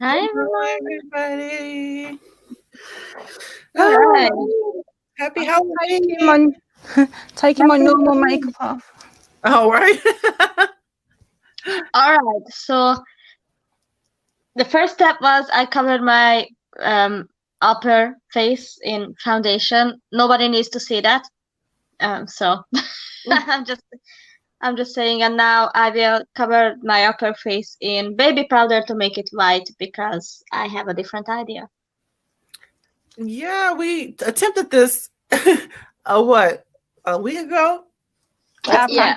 Hi, Hello, everyone. everybody. All right. Oh, happy I'm taking Halloween. my normal makeup off. All right. All right. So the first step was I covered my upper face in foundation. Nobody needs to see that. So I'm just saying. And now I will cover my upper face in baby powder to make it white because I have a different idea. Yeah, we attempted this a week ago? Yeah.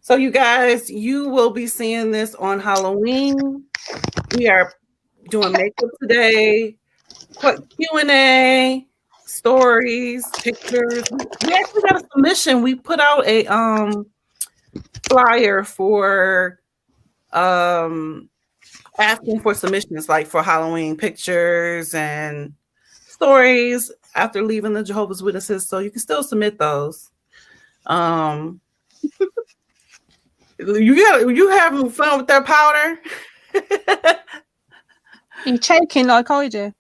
So you guys, you will be seeing this on Halloween. We are doing makeup today. Quick Q&A, stories, pictures. We actually got a submission. We put out a flyer for asking for submissions, like for Halloween pictures and stories after leaving the Jehovah's Witnesses. So you can still submit those. You having fun with that powder? You're choking like I do.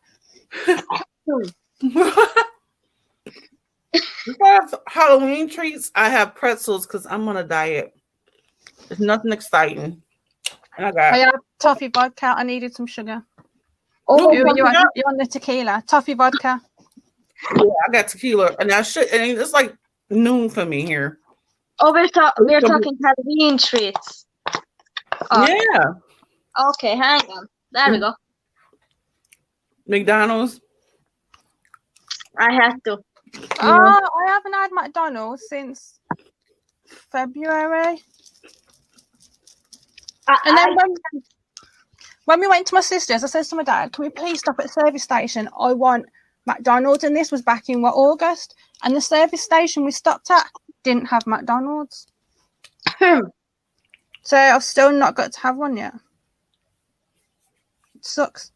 Besides Halloween treats, I have pretzels because I'm on a diet. It's nothing exciting. And I have toffee vodka. I needed some sugar. Oh, You're on the tequila. Toffee vodka. Yeah, I got tequila, and it's like noon for me here. Oh, we're talking Halloween treats. Oh. Yeah. Okay, hang on. There we go. McDonald's. I had to. I haven't had McDonald's since February. And then when we went to my sister's, I said to my dad, "Can we please stop at the service station? I want McDonald's." And this was back in August. And the service station we stopped at didn't have McDonald's. So I've still not got to have one yet. It sucks.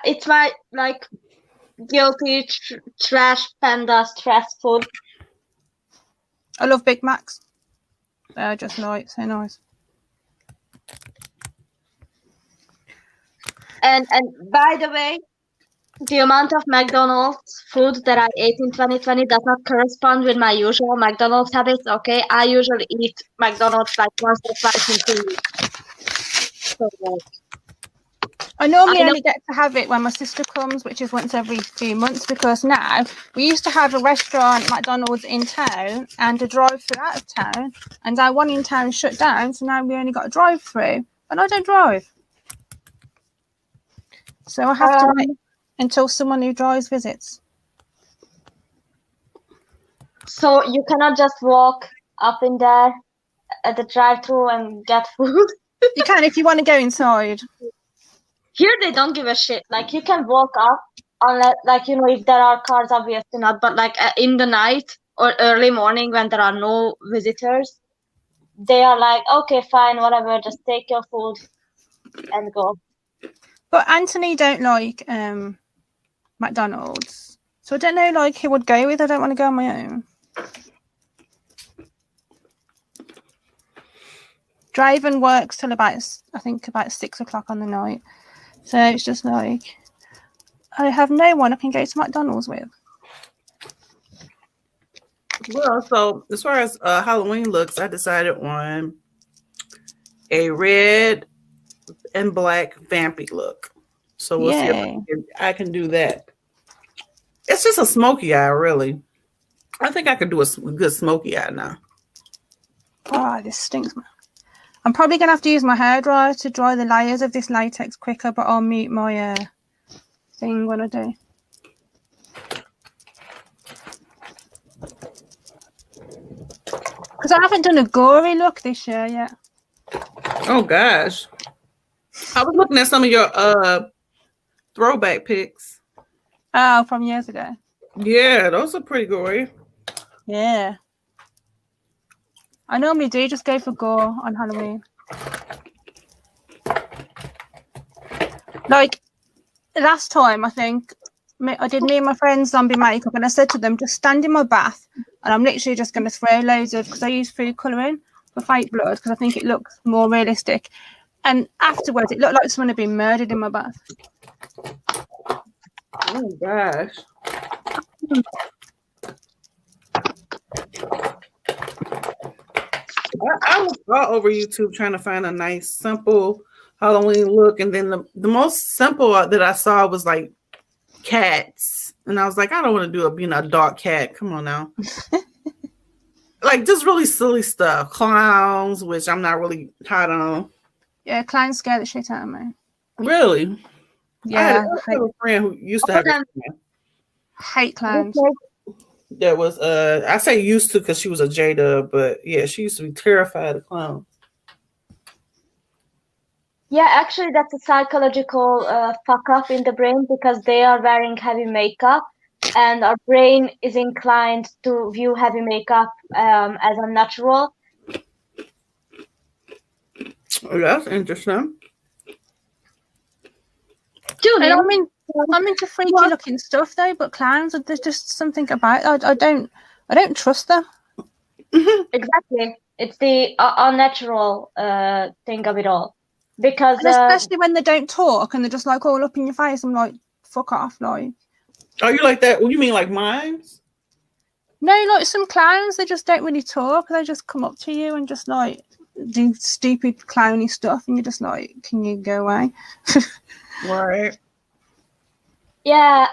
It's my guilty trash panda stress food. I love Big Macs. They're just so nice. And by the way, the amount of McDonald's food that I ate in 2020 does not correspond with my usual McDonald's habits. Okay, I usually eat McDonald's like once or twice in 2 weeks. So, I normally only get to have it when my sister comes, which is once every few months, because now we used to have a restaurant, McDonald's, in town and a drive-through out of town, and our one in town shut down, so now we only got a drive-through, and I don't drive. So I have to wait until someone who drives visits. So you cannot just walk up in there at the drive-through and get food? You can if you want to go inside. Here they don't give a shit. Like, you can walk up unless, if there are cars, obviously not, but in the night or early morning when there are no visitors, they are like, okay, fine, whatever, just take your food and go. But Anthony don't like McDonald's, so I don't know who would go with. I don't want to go on my own. Driving works till about 6 o'clock on the night. So it's just I have no one I can go to McDonald's with. Well, so as far as Halloween looks, I decided on a red and black vampy look. So we'll see if I can do that. It's just a smoky eye, really. I think I could do a good smoky eye now. Oh, this stinks, man. I'm probably going to have to use my hairdryer to dry the layers of this latex quicker, but I'll mute my thing when I do. Because I haven't done a gory look this year yet. Oh, gosh. I was looking at some of your throwback pics. Oh, from years ago. Yeah, those are pretty gory. Yeah. I normally do just go for gore on Halloween. Last time, I think, I did me and my friends zombie makeup, and I said to them, just stand in my bath, and I'm literally just going to throw loads of, because I use food colouring for fake blood, because I think it looks more realistic. And afterwards, it looked like someone had been murdered in my bath. Oh gosh. I was all over YouTube trying to find a nice, simple Halloween look, and then the most simple that I saw was like cats, and I was like, I don't want to do a dark cat. Come on now. Like just really silly stuff. Clowns, which I'm not really hot on. Yeah, clowns scare the shit out of me. Really? Yeah. I had a friend who used to have a hate clowns. that was I say used to because she was a J-Dub, but yeah, she used to be terrified of clowns. Yeah, actually, that's a psychological fuck up in the brain because they are wearing heavy makeup, and our brain is inclined to view heavy makeup as unnatural. Oh, that's interesting. And I'm into freaky looking stuff though, but clowns, there's just something about I don't trust them. Exactly, it's the unnatural thing of it all. Because and especially when they don't talk and they're just like all up in your face, I'm like, fuck off, like. Are you like that? What do you mean, like mimes? No, like some clowns, they just don't really talk. They just come up to you and just like do stupid clowny stuff, and you're just like, can you go away? Right. Yeah,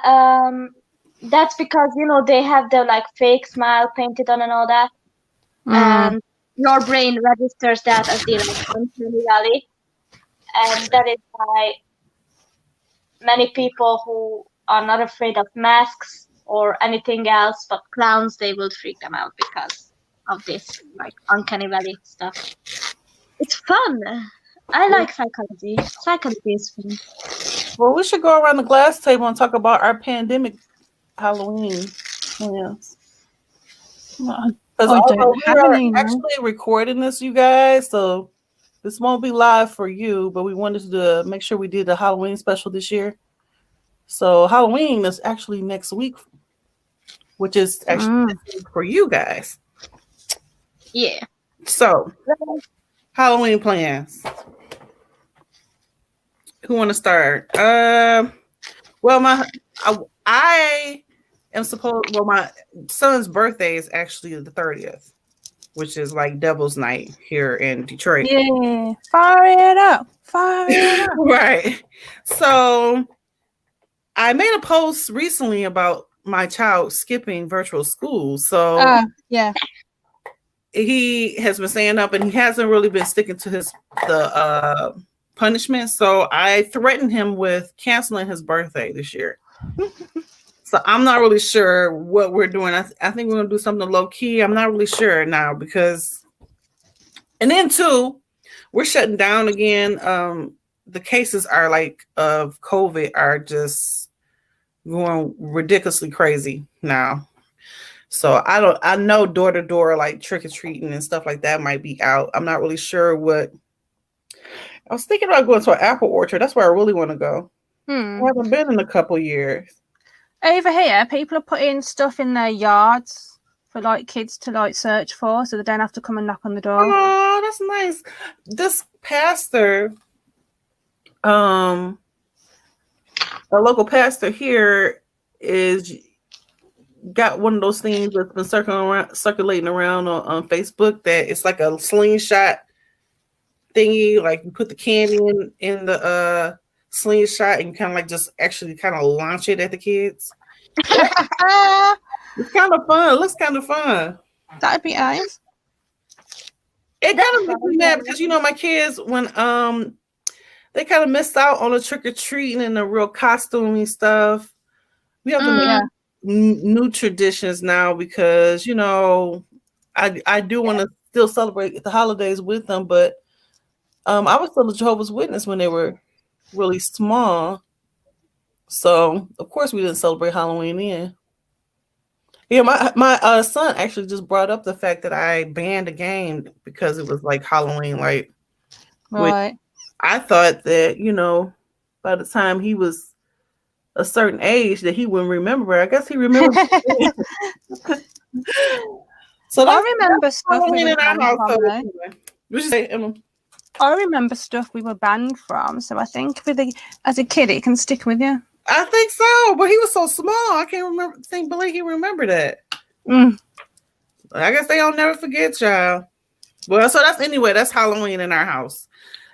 that's because they have the like fake smile painted on and all that, and your brain registers that as the like uncanny valley. And that is why many people who are not afraid of masks or anything else but clowns, they will freak them out because of this like uncanny valley stuff. It's fun. I like psychology. Psychology is fun. Well, we should go around the glass table and talk about our pandemic Halloween plans. Because although we are actually recording this, you guys, so this won't be live for you, but we wanted to make sure we did a Halloween special this year. So Halloween is actually next week, which is actually for you guys. Yeah. So Halloween plans. Who want to start? Well, I am supposed. Well, my son's birthday is actually the 30th. Which is like Devil's Night here in Detroit. Yeah, fire it up. Right. So I made a post recently about my child skipping virtual school. So yeah, he has been staying up and he hasn't really been sticking to the punishment. So I threatened him with canceling his birthday this year. So I'm not really sure what we're doing. I think we're going to do something low key. I'm not really sure now because, and then too, we're shutting down again. The cases are like of COVID are just going ridiculously crazy now. So I know door to door, like trick or treating and stuff like that might be out. I'm not really sure what. I was thinking about going to an apple orchard. That's where I really want to go. I haven't been in a couple years. Over here, people are putting stuff in their yards for like kids to like search for, so they don't have to come and knock on the door. Oh, that's nice. This pastor, a local pastor here, got one of those things that's been circulating around on Facebook. That it's like a slingshot thingy. Like you put the candy in the slingshot and you kind of like just actually kind of launch it at the kids. It's kind of fun. It looks kind of fun. That'd be nice. It kind of makes me mad because my kids, when they kind of missed out on the trick or treating and the real costuming stuff. We have to make new traditions now because I do want to still celebrate the holidays with them, but I was still a Jehovah's Witness when they were really small, so of course we didn't celebrate Halloween then. Yeah, my son actually just brought up the fact that I banned a game because it was like Halloween, like right. I thought that by the time he was a certain age that he wouldn't remember. I guess he remembers. So I remember stuff Halloween in our house. What you say, Emma? I remember stuff we were banned from, so I think as a kid it can stick with you. I think so, but he was so small. I can't believe he remembered that. Mm. I guess they don't never forget, child. Well, so that's Halloween in our house.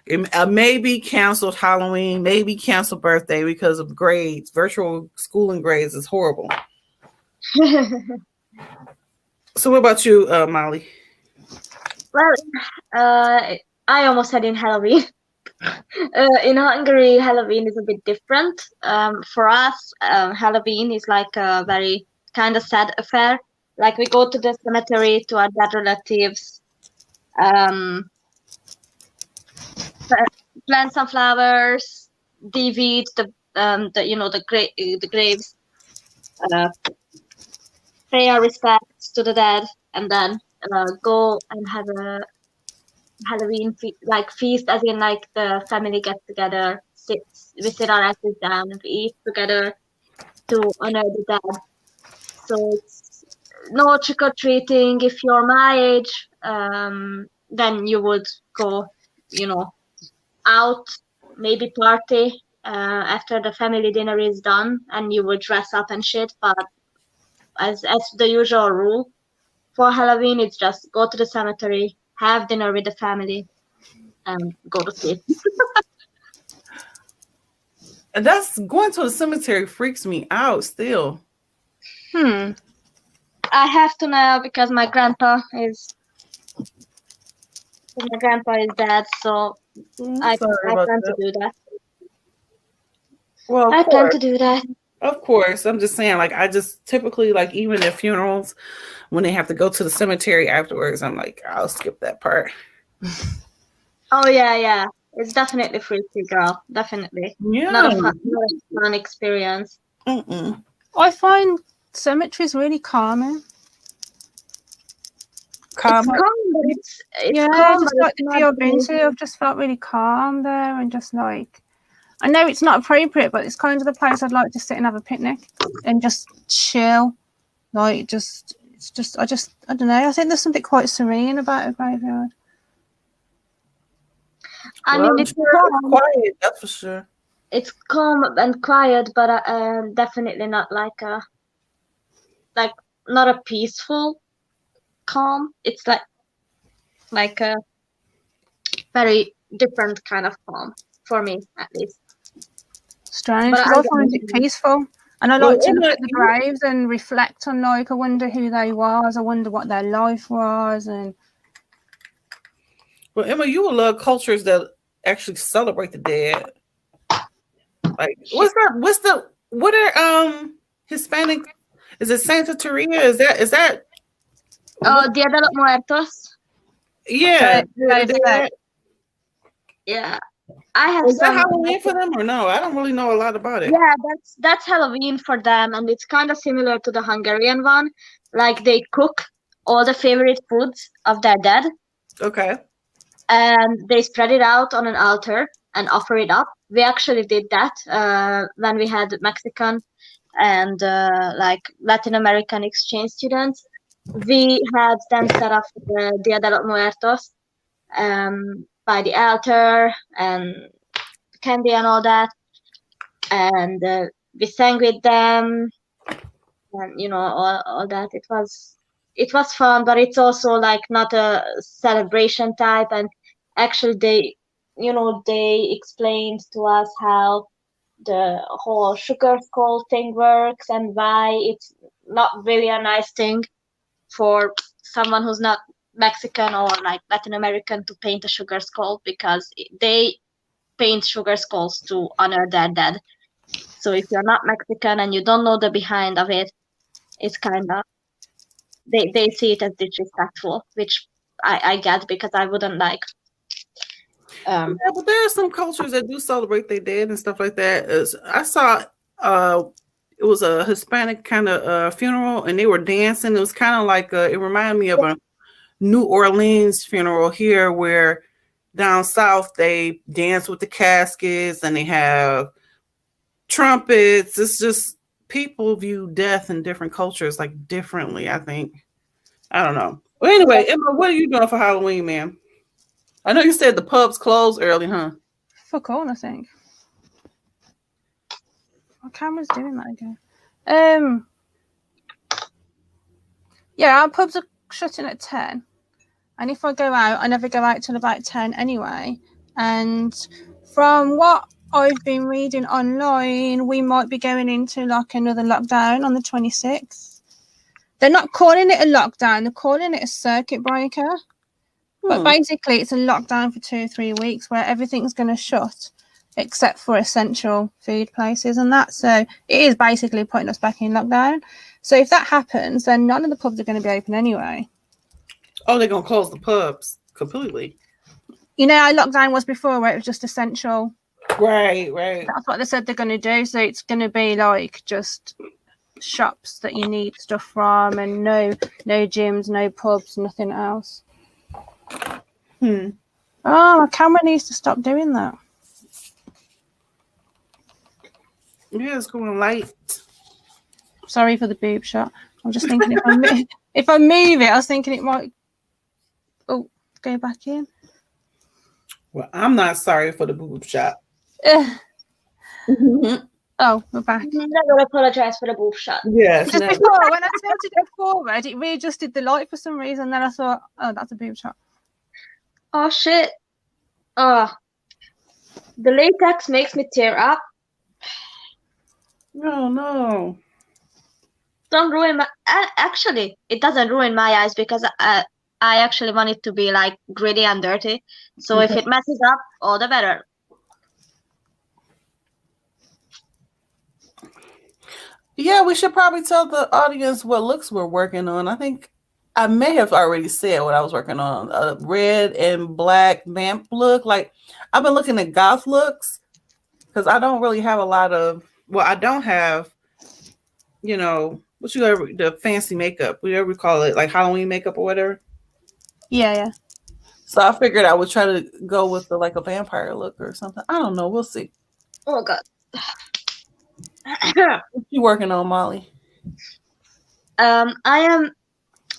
It may be canceled Halloween, maybe canceled birthday because of grades. Virtual schooling grades is horrible. So what about you, Molly? Well, I almost said in Halloween. In Hungary, Halloween is a bit different. For us, Halloween is like a very kind of sad affair. Like we go to the cemetery to our dead relatives, plant some flowers, deweed the graves, pay our respects to the dead, and then go and have a Halloween feast, as in like the family gets together, we sit our asses down and we eat together to honor the dead. So it's no trick or treating. If you're my age, then you would go, out, maybe party after the family dinner is done, and you would dress up and shit. But as the usual rule for Halloween, it's just go to the cemetery, have dinner with the family, and go to sleep. And that's going to the cemetery freaks me out still. I have to now because my grandpa is dead, so I plan to do that. Well, I plan to do that. Of course. I'm just saying, like, I just typically, like, even at funerals, when they have to go to the cemetery afterwards, I'm like, I'll skip that part. Oh, yeah. It's definitely freaky, girl. Definitely. Yeah. Not a fun experience. Mm-mm. I find cemeteries really calming. Calm, but it's calm, just like the few I've been to, I've just felt really calm there, and just like, I know it's not appropriate, but it's kind of the place I'd like to sit and have a picnic and just chill. Like, I don't know. I think there's something quite serene about a graveyard. I mean, it's quiet, that's for sure. It's calm and quiet, but definitely not like not a peaceful calm. It's like a very different kind of calm for me, at least. Strange. But I find it peaceful, and I like to look at the graves and reflect on, like, I wonder who they was. I wonder what their life was. And well, Emma, you will love cultures that actually celebrate the dead. Like, what are Hispanic? Is it Santa Teresa? Is that? Oh, Dia de los Muertos. Yeah. Yeah. I have. Is that Halloween for them or no? I don't really know a lot about it. Yeah, that's Halloween for them, and it's kind of similar to the Hungarian one. Like, they cook all the favorite foods of their dead. Okay. And they spread it out on an altar and offer it up. We actually did that when we had Mexican and Latin American exchange students. We had them set up the Dia de los Muertos by the altar and candy and all that, and we sang with them, and all that. It was fun, but it's also like not a celebration type. And actually, they explained to us how the whole sugar skull thing works and why it's not really a nice thing for someone who's not Mexican or like Latin American to paint a sugar skull, because they paint sugar skulls to honor their dead. So if you're not Mexican and you don't know the behind of it, it's kind of they see it as disrespectful, which I get, because I wouldn't like. Yeah, but there are some cultures that do celebrate their dead and stuff like that. I saw it was a Hispanic kind of funeral, and they were dancing. It was kind of like it reminded me of a New Orleans funeral here, where down south they dance with the caskets and they have trumpets. It's just people view death in different cultures like differently, I think. I don't know. Well, anyway, Emma, what are you doing for Halloween, ma'am? I know you said the pubs closed early, huh? Fuck all, I think. My camera's doing that again. Yeah, our pubs are shutting at 10. And if I go out, I never go out till about 10 anyway. And from what I've been reading online, we might be going into like another lockdown on the 26th. They're not calling it a lockdown, they're calling it a circuit breaker. But basically, it's a lockdown for 2 or 3 weeks where everything's going to shut except for essential food places and that. So it is basically putting us back in lockdown. So if that happens, then none of the pubs are going to be open anyway. Oh, they're going to close the pubs completely. You know how lockdown was before where it was just essential? Right. That's what they said they're going to do. So it's going to be like just shops that you need stuff from and no gyms, no pubs, nothing else. Oh, my camera needs to stop doing that. Yeah, it's going light. Sorry for the boob shot. I'm just thinking if I move it, I was thinking it might go back in. Well, I'm not sorry for the boob shot. Oh, we're back. I'm not going to apologize for the boob shot. Yes. Just before, when I turned to go forward, it readjusted the light for some reason. Then I thought, oh, that's a boob shot. Oh, shit. Oh, the latex makes me tear up. No. Don't ruin my... Actually, it doesn't ruin my eyes because I actually want it to be like gritty and dirty. So if it messes up, all the better. Yeah, we should probably tell the audience what looks we're working on. I think I may have already said what I was working on. A red and black vamp look. Like, I've been looking at goth looks because I don't really have a lot of... Well, I don't have, the fancy makeup. Whatever we call it, like Halloween makeup or whatever. Yeah. So I figured I would try to go with a vampire look or something. I don't know. We'll see. Oh, God. What you working on, Molly? I am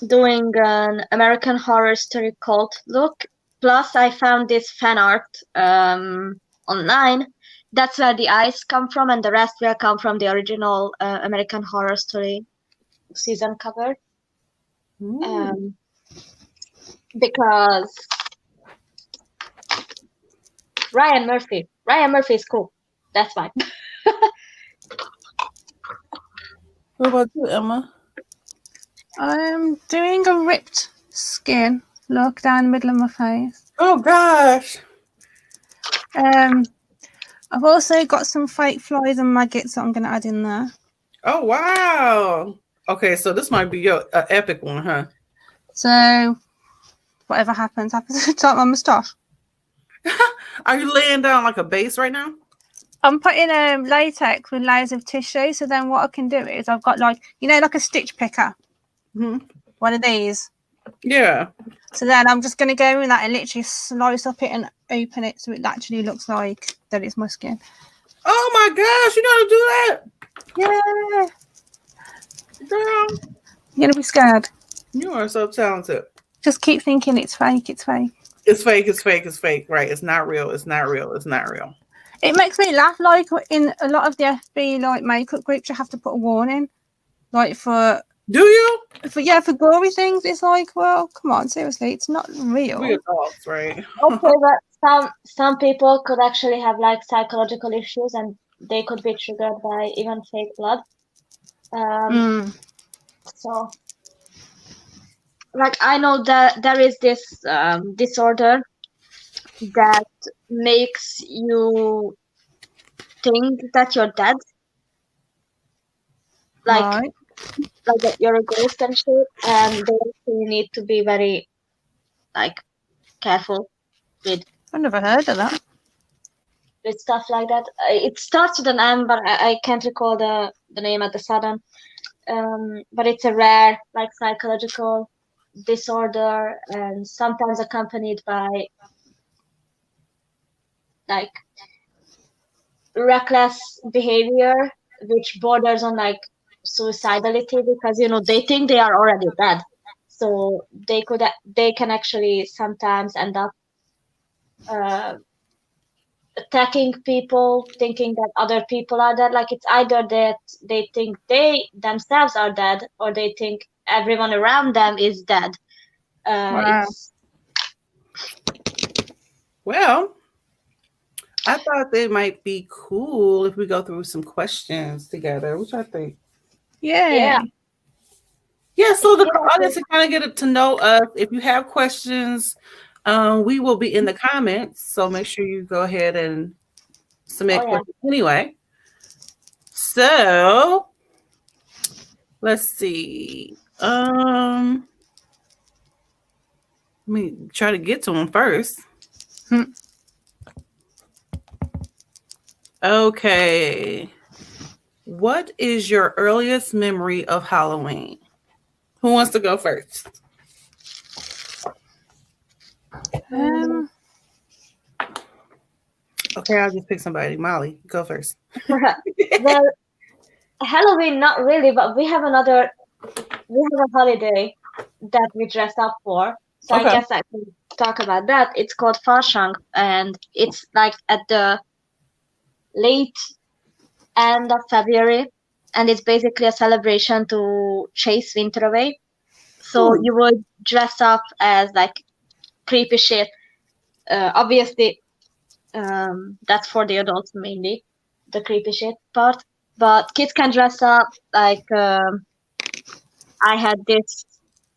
doing an American Horror Story cult look. Plus, I found this fan art online. That's where the eyes come from, and the rest will come from the original American Horror Story season cover. Because Ryan Murphy is cool. That's fine. What about you, Emma? I'm doing a ripped skin look down the middle of my face. Oh gosh. I've also got some fake flies and maggots that I'm going to add in there. Oh wow. Okay, so this might be your epic one, huh? So whatever happens to the top of my moustache. Are you laying down like a base right now? I'm putting latex with layers of tissue. So then what I can do is I've got like a stitch picker. One of these. Yeah. So then I'm just going to go in that and literally slice up it and open it so it actually looks like that it's my skin. Oh my gosh, you know how to do that? Yeah. Girl. You're going to be scared. You are so talented. Just keep thinking it's fake. It's fake. It's fake. It's fake. It's fake. Right. It's not real. It's not real. It's not real. It makes me laugh. Like in a lot of the FB makeup groups, you have to put a warning, for. Do you? For gory things. It's like, well, come on, seriously, it's not real. We're adults, right? Okay, but some people could actually have psychological issues, and they could be triggered by even fake blood. So, I know that there is this disorder that makes you think that you're dead. Right. Like that you're a ghost and shit, and they actually need to be very careful with. I've never heard of that. With stuff like that. It starts with an M, but I can't recall the name at the sudden. But it's a rare psychological disorder, and sometimes accompanied by reckless behavior, which borders on suicidality, because they think they are already dead, so they can actually sometimes end up attacking people, thinking that other people are dead. Like it's either that they think they themselves are dead, or they think everyone around them is dead. Wow. It's Well, I thought they might be cool if we go through some questions together, which I think. Yeah. Yeah, so the audience to kind of get to know us. If you have questions, we will be in the comments. So make sure you go ahead and submit questions anyway. So let's see. Let me try to get to them first. Okay. What is your earliest memory of Halloween? Who wants to go first? Okay, I'll just pick somebody. Molly, go first. well, Halloween, not really, but we have a holiday that we dress up for. So I guess I can talk about that. It's called Fasching, and it's like at the late end of February, and it's basically a celebration to chase winter away. So you would dress up as like creepy shit. Obviously, that's for the adults mainly, the creepy shit part. But kids can dress up like I had this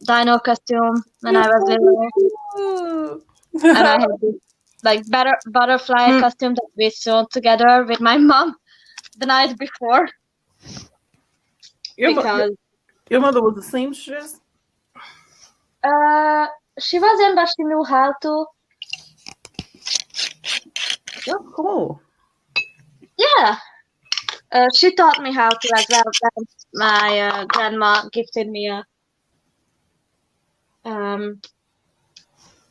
dino costume when I was little, and I had this like butterfly costume that we sewn together with my mom the night before. Your mother was a seamstress? She wasn't, but she knew how to. That's cool. Yeah. She taught me how to as well. My grandma gifted me a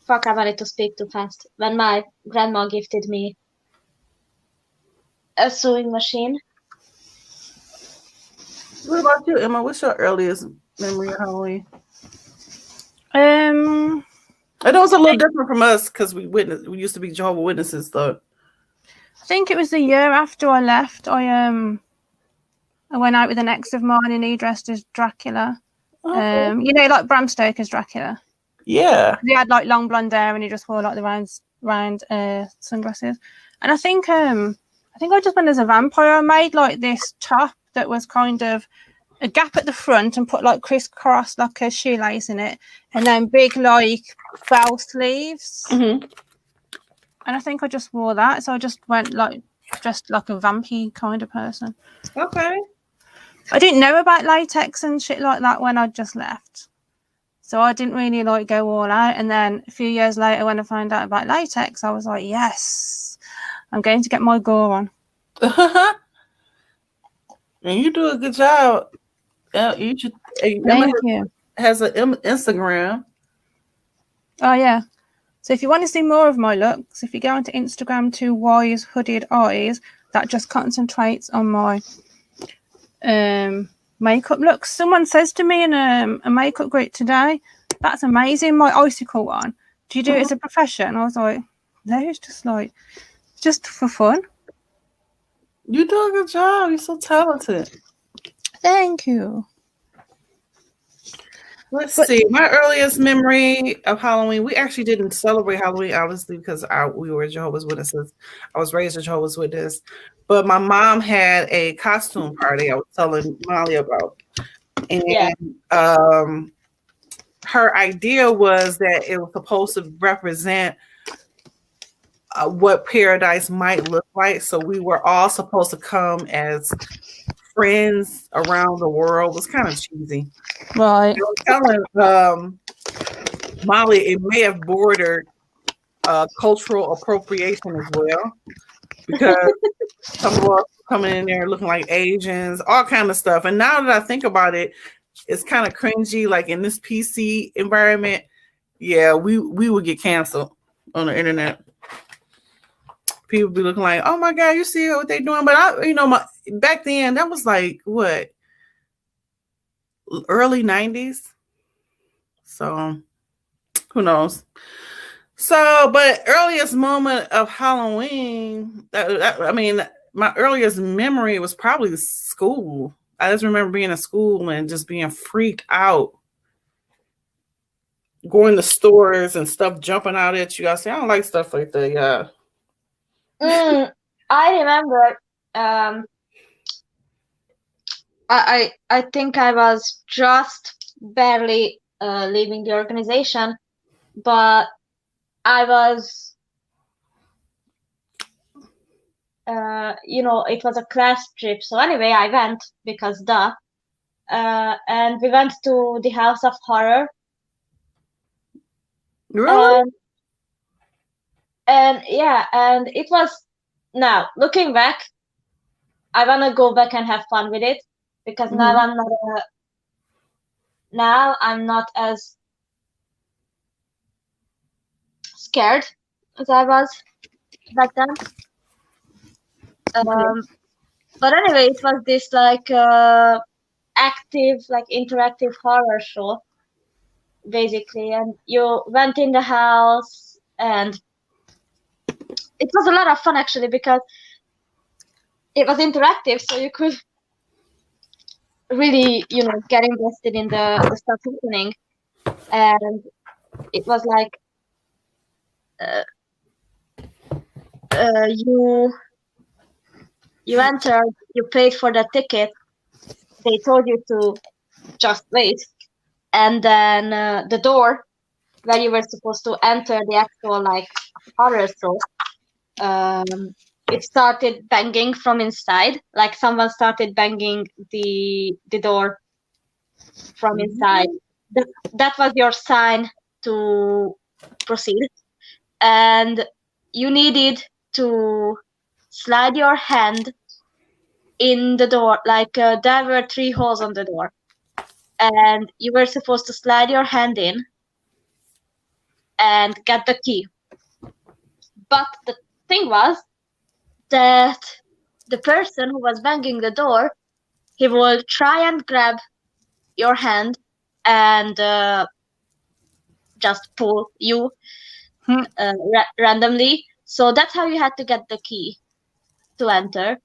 fuck, I wanted to speak too fast. When my grandma gifted me a sewing machine. What about you, Emma? What's your earliest memory of Halloween? I know it's a little different from us because we used to be Jehovah's Witnesses, though. I think it was the year after I left. I went out with an ex of mine, and he dressed as Dracula. Okay. You know, like Bram Stoker's Dracula. Yeah. He had like long blonde hair, and he just wore like the round sunglasses. And I think I just went as a vampire. I made like this top that was kind of a gap at the front and put like crisscross like a shoelace in it, and then big like bell sleeves. Mm-hmm. And I think I just wore that, so I just went like dressed like a vampy kind of person. Okay. I didn't know about latex and shit like that when I just left, so I didn't really like go all out. And then a few years later, when I found out about latex, I was like, yes, I'm going to get my gore on. And you do a good job. You should. Thank you. Has an Instagram. Oh yeah. So if you want to see more of my looks, if you go onto Instagram to Wise Hooded Eyes, that just concentrates on my makeup looks. Someone says to me in a makeup group today, "That's amazing, my icicle one. Do you do it as a profession?" I was like, no, it's just for fun. You do a good job. You're so talented. Thank you. Let's see. My earliest memory of Halloween, we actually didn't celebrate Halloween, obviously, because we were Jehovah's Witnesses. I was raised a Jehovah's Witness. But my mom had a costume party I was telling Molly about. And her idea was that it was supposed to represent what paradise might look like. So we were all supposed to come as friends around the world. It was kind of cheesy. Right. I was telling Molly it may have bordered cultural appropriation as well, because some of us coming in there looking like Asians, all kind of stuff. And now that I think about it, it's kind of cringy. Like in this PC environment, yeah, we would get canceled on the internet. People be looking like, oh my God, you see what they doing? But back then that was like what, early 90s. So who knows? So, but earliest moment of Halloween, I mean, my earliest memory was probably school. I just remember being in school and just being freaked out, going to stores and stuff jumping out at you. I say, I don't like stuff like that. Yeah. I remember. I think I was just barely leaving the organization, but I was, it was a class trip. So anyway, I went because duh. And we went to the House of Horror. Really? And yeah, and it was, now looking back, I wanna go back and have fun with it because now I'm not as scared as I was back then. But anyway, it was this like active, like interactive horror show, basically, and you went in the house, and it was a lot of fun actually because it was interactive, so you could really, get invested in the stuff happening, and it was like you entered, you paid for the ticket, they told you to just wait, and then the door where you were supposed to enter the actual like horror show, it started banging from inside, like someone started banging the door from inside. That was your sign to proceed, and you needed to slide your hand in the door, like there were 3 holes on the door, and you were supposed to slide your hand in and get the key. But the thing was that the person who was banging the door, he will try and grab your hand and just pull you randomly. So that's how you had to get the key to enter.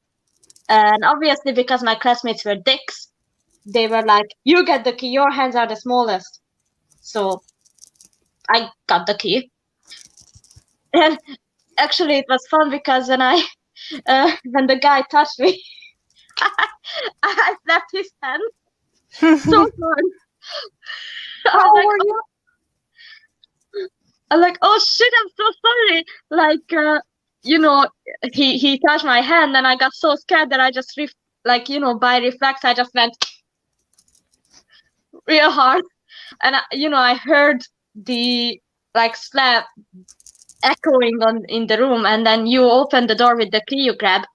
And obviously, because my classmates were dicks, they were like, you get the key, your hands are the smallest. So I got the key. And actually, it was fun because when the guy touched me, I slapped his hand. So fun. How old were you? I'm like, oh shit, I'm so sorry. Like, he touched my hand, and I got so scared that I just, by reflex, I just went real hard. And, I heard the, slap echoing in the room, and then you open the door with the key you grab,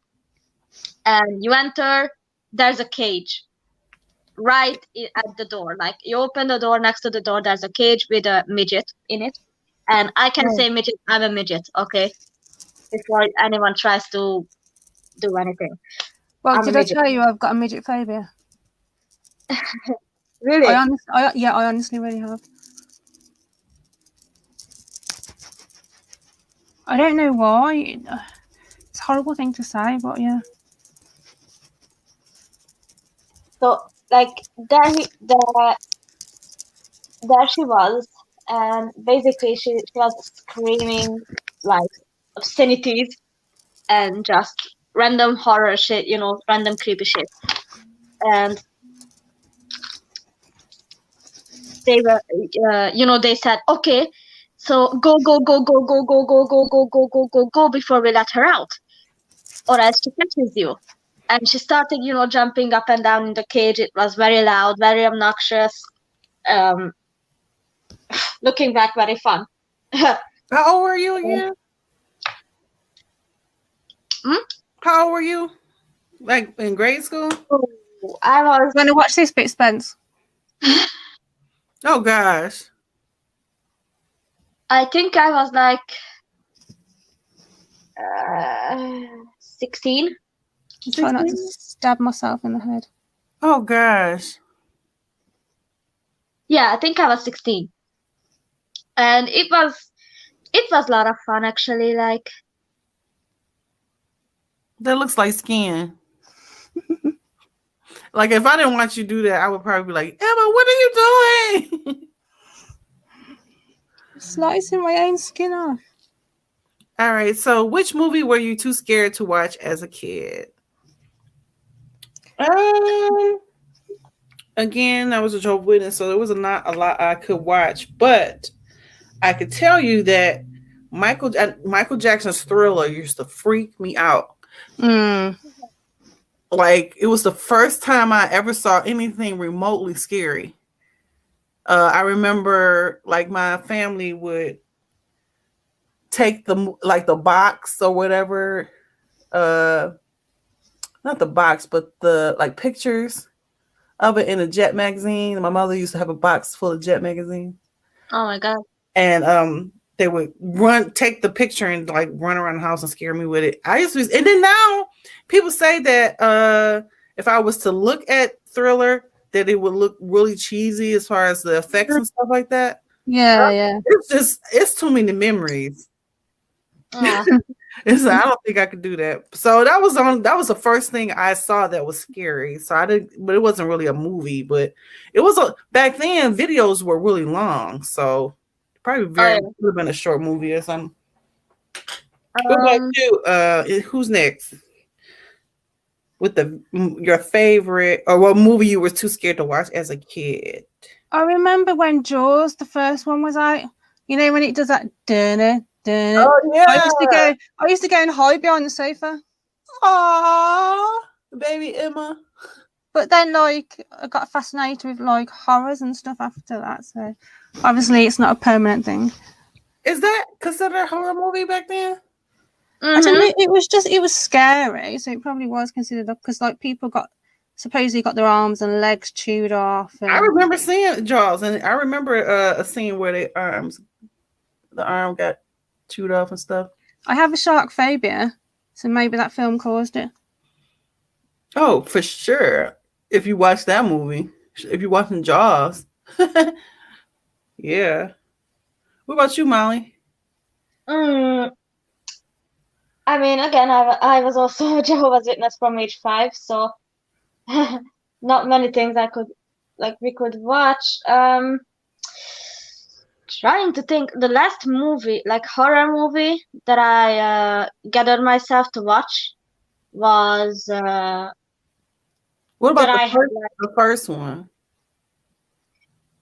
and you enter, there's a cage right at the door. Like, you open the door, next to the door, there's a cage with a midget in it. And I can say midget, I'm a midget, okay? Before anyone tries to do anything. Well, did I tell you I've got a midget phobia? Really? I honestly really have. I don't know why. It's a horrible thing to say, but yeah. So, like, there she was, and basically she was screaming like obscenities and just random horror shit, random creepy shit. And they were, they said, okay, so go before we let her out, or else she catches you. And she started, jumping up and down in the cage. It was very loud, very obnoxious. Looking back, very fun. How old were you again? How old were you? Like in grade school? I was. Gonna watch this bit, Spence. Oh gosh. I think I was like 16. Try not to stab myself in the head. Oh gosh. Yeah, I think I was 16. And it was it was a lot of fun actually. Like, That looks like skin. Like if I didn't watch you do that, I would probably be like, Emma, what are you doing? Slicing my own skin off. All right. So which movie were you too scared to watch as a kid? Again, I was a Jehovah's Witness, so there was not a lot I could watch, but I could tell you that Michael Jackson's Thriller used to freak me out. Like it was the first time I ever saw anything remotely scary. I remember like my family would take the box or whatever, not the box, but the like pictures of it in a Jet magazine. My mother used to have a box full of Jet magazines. oh my god. And they would take the picture and like run around the house and scare me with it. And then now people say that if I was to look at Thriller, that it would look really cheesy as far as the effects and stuff like that. Yeah. It's too many memories. Yeah. I don't think I could do that. So that was the first thing I saw that was scary. So but it wasn't really a movie, but it was back then videos were really long. So probably would have been a short movie or something. What about you? Who's next? With your favorite or what movie you were too scared to watch as a kid? I remember when Jaws, the first one, was out. You know when it does that dun. Oh yeah. I used to go and hide behind the sofa. Aww, baby Emma. But then like I got fascinated with like horrors and stuff after that. So obviously it's not a permanent thing. Is that considered a horror movie back then? I don't know, it was scary, so it probably was considered because like people supposedly got their arms and legs chewed off. I remember seeing Jaws, and I remember a scene where the arm got chewed off and stuff. I have a shark phobia, so maybe that film caused it. Oh, for sure. If you watch that movie, if you're watching Jaws. Yeah. What about you, Molly? I mean, again, I was also a Jehovah's Witness from age 5, so not many things we could watch. Trying to think, the last movie, like horror movie that I gathered myself to watch was what about the first one?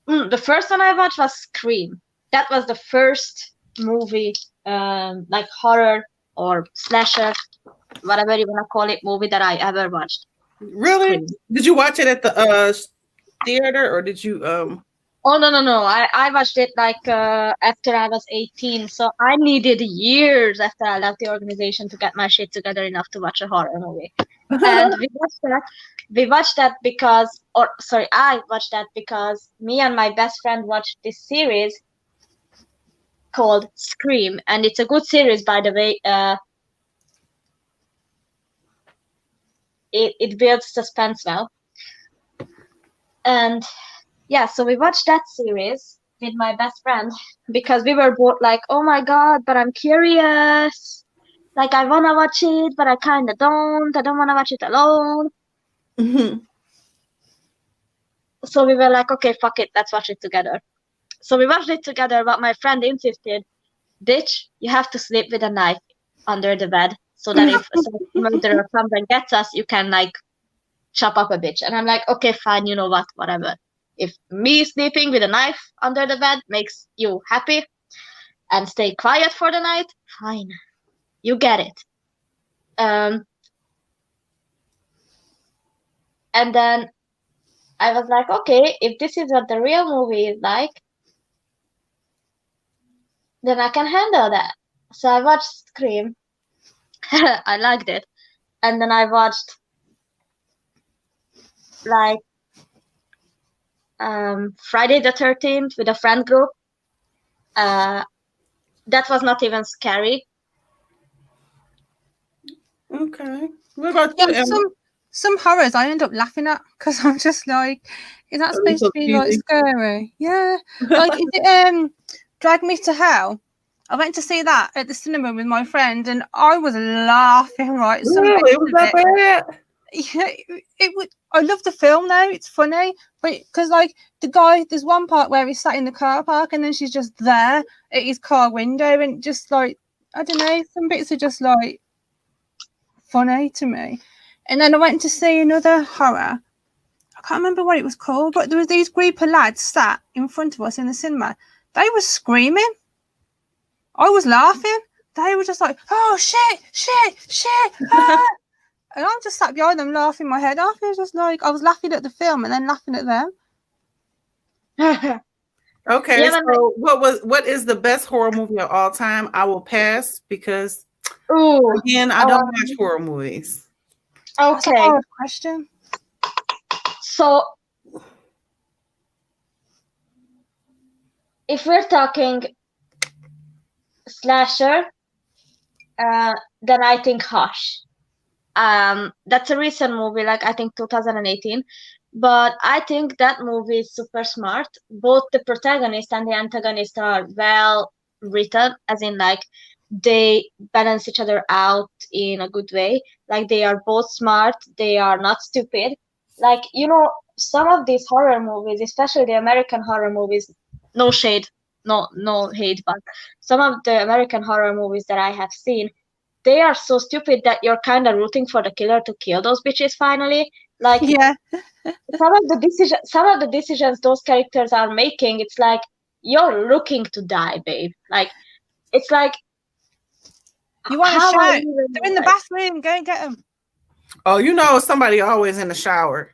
The first one I watched was Scream. That was the first movie, like horror or slasher, whatever you want to call it, movie that I ever watched. Really? Scream. Did you watch it at the theater, or did you Oh no! I watched it like after I was 18, so I needed years after I left the organization to get my shit together enough to watch a horror movie. And I watched that because me and my best friend watched this series called Scream, and it's a good series, by the way. It builds suspense now, and yeah, so we watched that series with my best friend because we were both like, oh my god, but I'm curious, like I want to watch it, but I kind of don't want to watch it alone. So we were like, okay, fuck it, let's watch it together. So we watched it together, but my friend insisted, bitch, you have to sleep with a knife under the bed so that if a murderer comes and gets us, you can like chop up a bitch. And I'm like, okay, fine, you know what, whatever. If me sleeping with a knife under the bed makes you happy and stay quiet for the night, fine, you get it. And then I was like, okay, if this is what the real movie is like, then I can handle that. So I watched Scream. I liked it. And then I watched like Friday the 13th with a friend group. That was not even scary. Okay. What about you, Emma? Some horrors I end up laughing at because I'm just like, is that supposed to be like scary? Yeah. Like, is it Drag Me to Hell? I went to see that at the cinema with my friend, and I was laughing. Right, Really? It was that bad? Yeah, it would. I love the film though. It's funny, but because like the guy, there's one part where he's sat in the car park, and then she's just there at his car window, and just like I don't know, some bits are just like funny to me. And then I went to see another horror. I can't remember what it was called, but there was these group of lads sat in front of us in the cinema. They were screaming. I was laughing. They were just like, "Oh shit!" Ah! And I'm just sat behind them laughing my head off. It was just like I was laughing at the film and then laughing at them. Okay, yeah, so what is the best horror movie of all time? I will pass because again, I don't watch horror movies. Okay. That's a hard question. So if we're talking slasher, then I think Hush. That's a recent movie, like I think 2018. But I think that movie is super smart. Both the protagonist and the antagonist are well written, as in like they balance each other out in a good way. Like they are both smart, they are not stupid. Like, you know, some of these horror movies, especially the American horror movies, no shade, no hate, but some of the American horror movies that I have seen, they are so stupid that you're kind of rooting for the killer to kill those bitches finally. Like, yeah. some of the decisions those characters are making, it's like you're looking to die, babe. Like, it's like you want to shout. They're in the bathroom. Go and get them. Oh, you know, somebody always in the shower.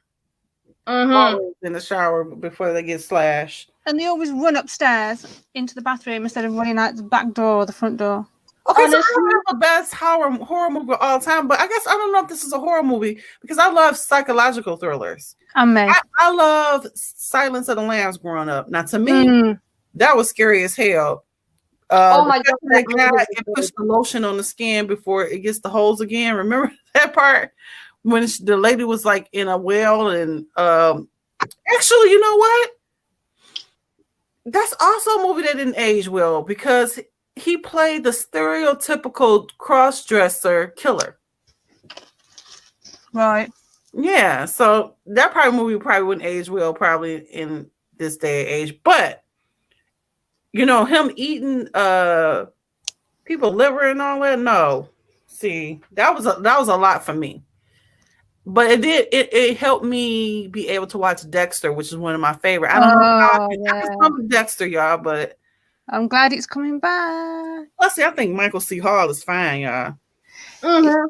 Always in the shower before they get slashed. And they always run upstairs into the bathroom instead of running out the back door or the front door. Okay, honestly, so I don't have the best horror movie of all time, but I guess I don't know if this is a horror movie because I love psychological thrillers. I love Silence of the Lambs growing up. Now, to me, that was scary as hell. Oh my God! That guy can push the lotion on the skin before it gets the holes again. Remember that part when the lady was like in a well, and actually, you know what? That's also a movie that didn't age well because he played the stereotypical cross-dresser killer. Right. Yeah. So that movie probably wouldn't age well, probably in this day and age. But you know, him eating people liver and all that. No, see, that was a lot for me. But it helped me be able to watch Dexter, which is one of my favorite. I don't know how I can Dexter, y'all, but I'm glad it's coming back. Plus, I think Michael C. Hall is fine, y'all. Mm-hmm.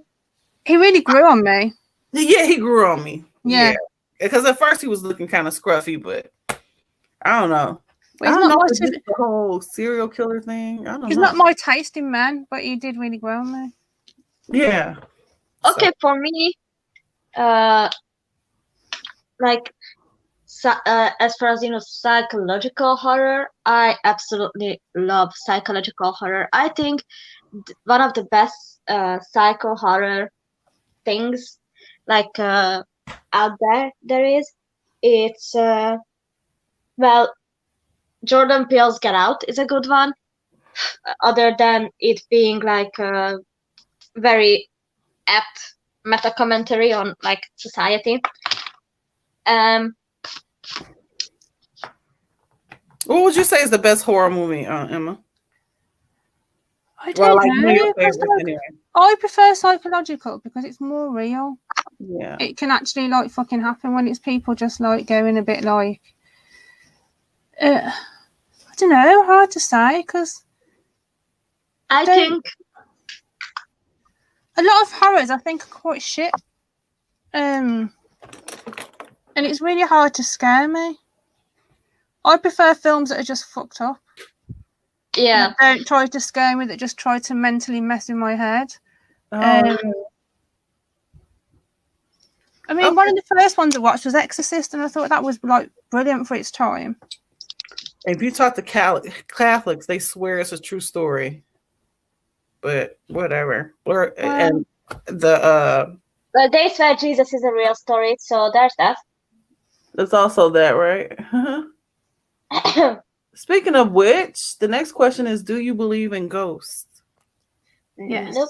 He really grew on me. Yeah, he grew on me. Yeah. Because at first he was looking kind of scruffy, but I don't know. Well, I don't know if it's the whole serial killer thing. I don't know. He's not my tasting man, but he did really grow on me. Yeah. Okay, for me, like, as far as you know, psychological horror, I absolutely love psychological horror. I think one of the best psycho horror things like out there is, it's well, Jordan Peele's Get Out is a good one, other than it being like a very apt meta commentary on like society. What would you say is the best horror movie, Emma? I don't know. I prefer psychological because it's more real. Yeah. It can actually like fucking happen when it's people just like going a bit like I don't know, hard to say because I think a lot of horrors I think are quite shit. And it's really hard to scare me. I prefer films that are just fucked up. Yeah. That don't try to scare me, that just try to mentally mess with my head. I mean, one of the first ones I watched was Exorcist, and I thought that was like brilliant for its time. If you talk to Catholics, they swear it's a true story. But whatever. And the well, they swear Jesus is a real story, so there's that. There's also that, right? Speaking of which, the next question is, do you believe in ghosts? Yes. Nope.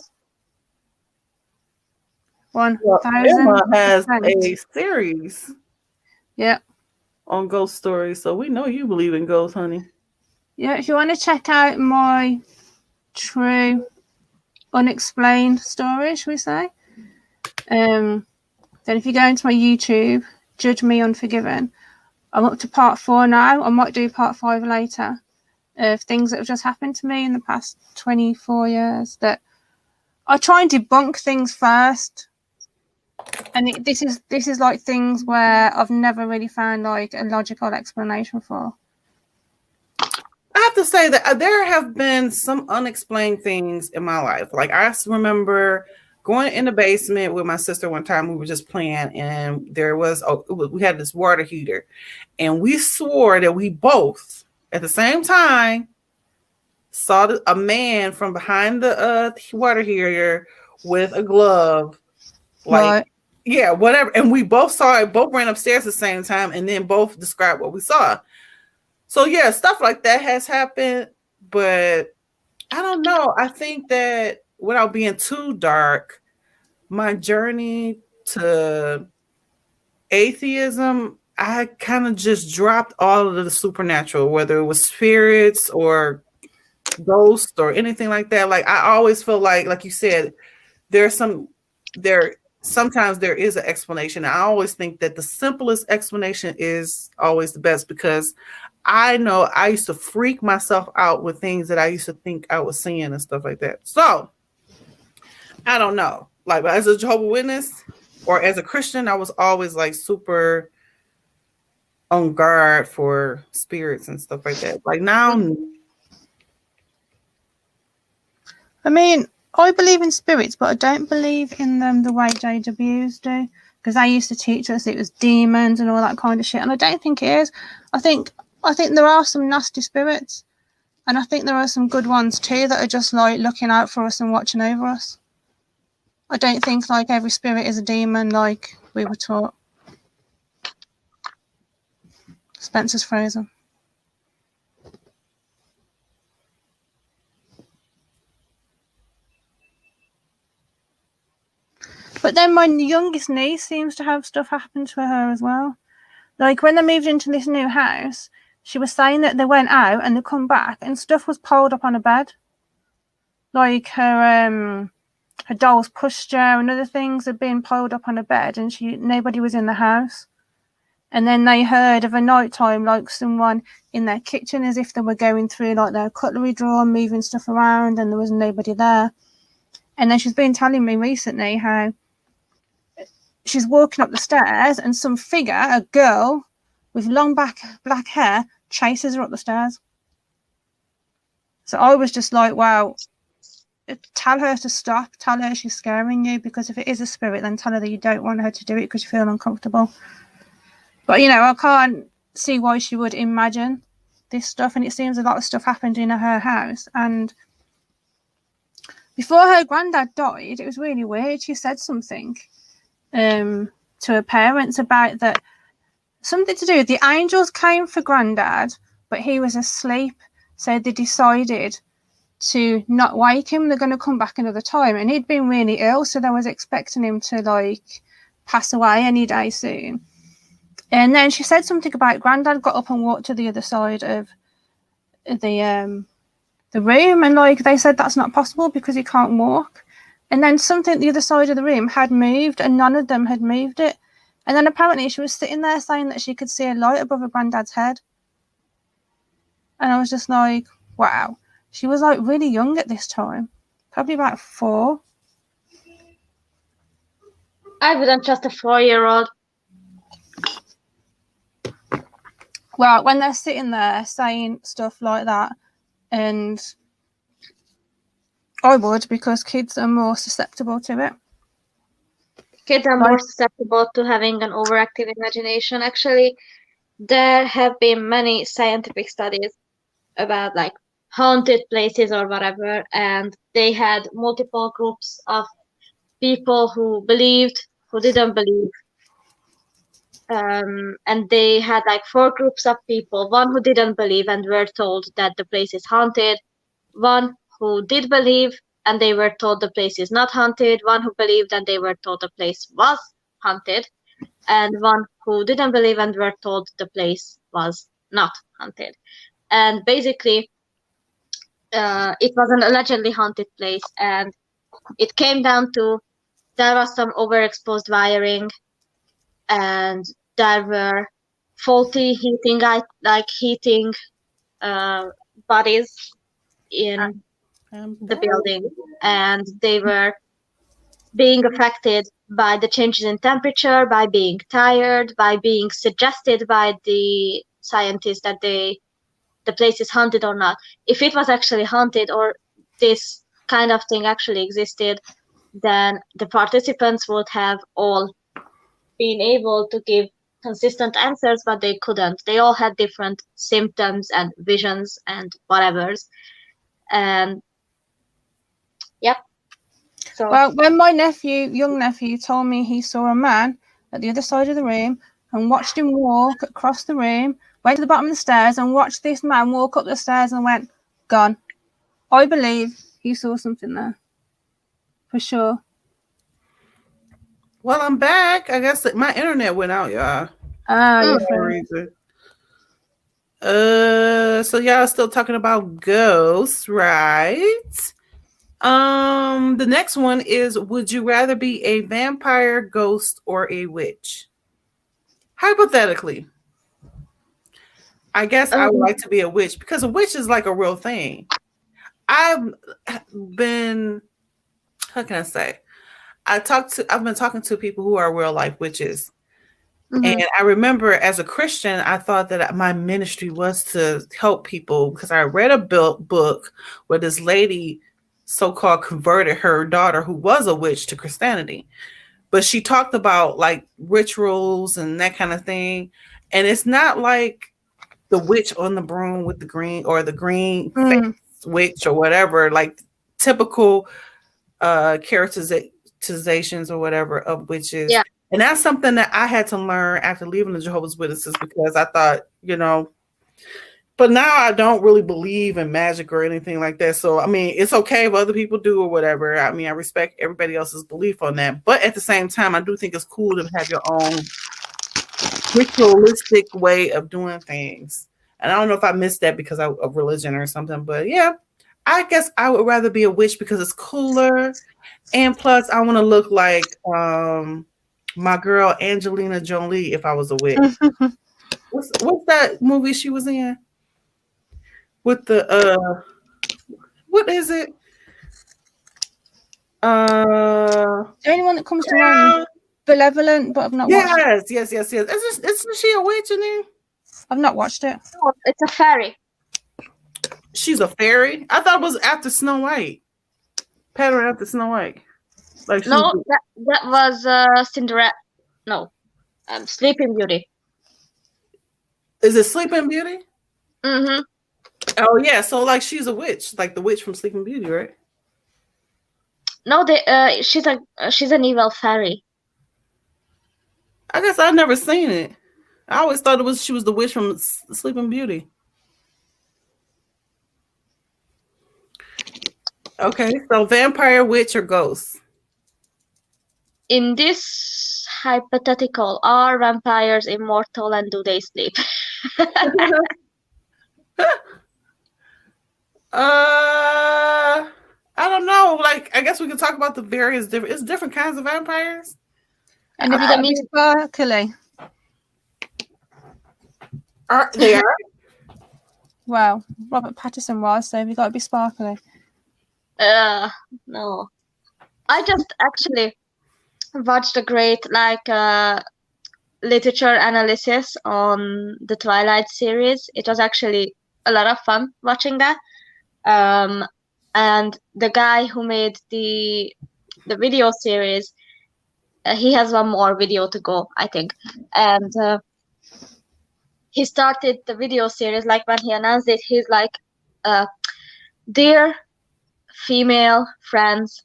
1,000%. Well, Emma has a series on ghost stories, so we know you believe in ghosts, honey. Yeah, if you want to check out my true unexplained story, shall we say, then if you go into my YouTube, Judge Me Unforgiven, I'm up to part 4 now. I might do part 5 later of things that have just happened to me in the past 24 years that I try and debunk things first. And this is like things where I've never really found like a logical explanation for. I have to say that there have been some unexplained things in my life. Like I remember going in the basement with my sister one time. We were just playing, and we had this water heater, and we swore that we both at the same time saw a man from behind the water heater with a glove, like yeah, whatever. And we both saw it. Both ran upstairs at the same time, and then both described what we saw. So yeah, stuff like that has happened, but I don't know. I think that without being too dark, my journey to atheism, I kind of just dropped all of the supernatural, whether it was spirits or ghosts or anything like that. Like I always feel like you said, sometimes there is an explanation. I always think that the simplest explanation is always the best, because I know I used to freak myself out with things that I used to think I was seeing and stuff like that. So I don't know. Like as a Jehovah's Witness or as a Christian, I was always like super on guard for spirits and stuff like that. Like now, I mean, I believe in spirits, but I don't believe in them the way JWs do, because they used to teach us it was demons and all that kind of shit, and I don't think it is. I think there are some nasty spirits, and I think there are some good ones too that are just like looking out for us and watching over us. I don't think like every spirit is a demon like we were taught. Spencer's frozen. But then my youngest niece seems to have stuff happen to her as well. Like when they moved into this new house, she was saying that they went out and they come back and stuff was piled up on a bed. Like her doll's pushchair and other things had been piled up on a bed, and nobody was in the house. And then they heard of a nighttime, like someone in their kitchen, as if they were going through like their cutlery drawer, moving stuff around, and there was nobody there. And then she's been telling me recently how she's walking up the stairs and some figure, a girl with long black hair, chases her up the stairs. So I was just like, wow, tell her to stop. Tell her she's scaring you, because if it is a spirit, then tell her that you don't want her to do it because you feel uncomfortable. But, you know, I can't see why she would imagine this stuff. And it seems a lot of stuff happened in her house. And before her granddad died, it was really weird. She said something to her parents about that, something to do with the angels came for granddad, but he was asleep. So they decided to not wake him. They're going to come back another time. And he'd been really ill, so they was expecting him to, like, pass away any day soon. And then she said something about granddad got up and walked to the other side of the room, and like they said that's not possible because he can't walk. And then something the other side of the room had moved, and none of them had moved it. And then apparently she was sitting there saying that she could see a light above her granddad's head. And I was just like, wow. She was like really young at this time, probably about 4. I wouldn't trust a 4-year-old. Well, when they're sitting there saying stuff like that, and I would, because kids are more susceptible to it. Kids are more susceptible to having an overactive imagination. Actually, there have been many scientific studies about like haunted places or whatever, and they had multiple groups of people who believed, who didn't believe. and they had like 4 groups of people: one who didn't believe and were told that the place is haunted, one who did believe and they were told the place is not haunted, one who believed and they were told the place was haunted, and one who didn't believe and were told the place was not haunted. And basically, it was an allegedly haunted place, and it came down to there was some overexposed wiring, and there were faulty heating bodies in the building, and they were being affected by the changes in temperature, by being tired, by being suggested by the scientists that the place is haunted or not. If it was actually haunted or this kind of thing actually existed, then the participants would have all been able to give consistent answers, but they couldn't. They all had different symptoms and visions and whatevers. And yep. So well, when my young nephew, told me he saw a man at the other side of the room and watched him walk across the room, went to the bottom of the stairs and watched this man walk up the stairs and went, gone. I believe he saw something there. For sure. Well, I'm back. I guess my internet went out, y'all. Yeah. For some reason. So y'all still talking about ghosts, right? The next one is: would you rather be a vampire, ghost, or a witch? Hypothetically, I guess I would like to be a witch because a witch is like a real thing. I've been, how can I say? I've been talking to people who are real life witches. Mm-hmm. And I remember as a Christian, I thought that my ministry was to help people because I read a book where this lady so-called converted her daughter who was a witch to Christianity. But she talked about like rituals and that kind of thing. And it's not like the witch on the broom with the green or the green face witch or whatever, like typical characterizations or whatever of witches. Yeah. And that's something that I had to learn after leaving the Jehovah's Witnesses because I thought, but now I don't really believe in magic or anything like that. So, I mean, it's okay if other people do or whatever. I mean, I respect everybody else's belief on that. But at the same time, I do think it's cool to have your own ritualistic way of doing things. And I don't know if I missed that because of religion or something. But yeah, I guess I would rather be a witch because it's cooler. And plus, I want to look like my girl Angelina Jolie if I was a witch. What's that movie she was in? With the what is it? The only one that comes to mind, Benevolent, but I've not watched it. Yes. Isn't she a witch in there? I've not watched it. Oh, it's a fairy. She's a fairy? I thought it was after Snow White. Pattern after Snow White. Like no, that was Cinderella. No, Sleeping Beauty. Is it Sleeping Beauty? Mm-hmm. Oh yeah, so like she's a witch, like the witch from Sleeping Beauty, right? No, she's an evil fairy. I guess I've never seen it. I always thought she was the witch from Sleeping Beauty. Okay, so vampire, witch, or ghost? In this hypothetical, are vampires immortal and do they sleep? I don't know. Like, I guess we can talk about the various different kinds of vampires. And have you got any sparkly? They are? Well, Robert Pattinson was, so we got to be sparkly. No. I just actually watched a great literature analysis on the Twilight series. It was actually a lot of fun watching that. And the guy who made the video series, he has one more video to go, I think. And he started the video series, like when he announced it, he's like, dear female friends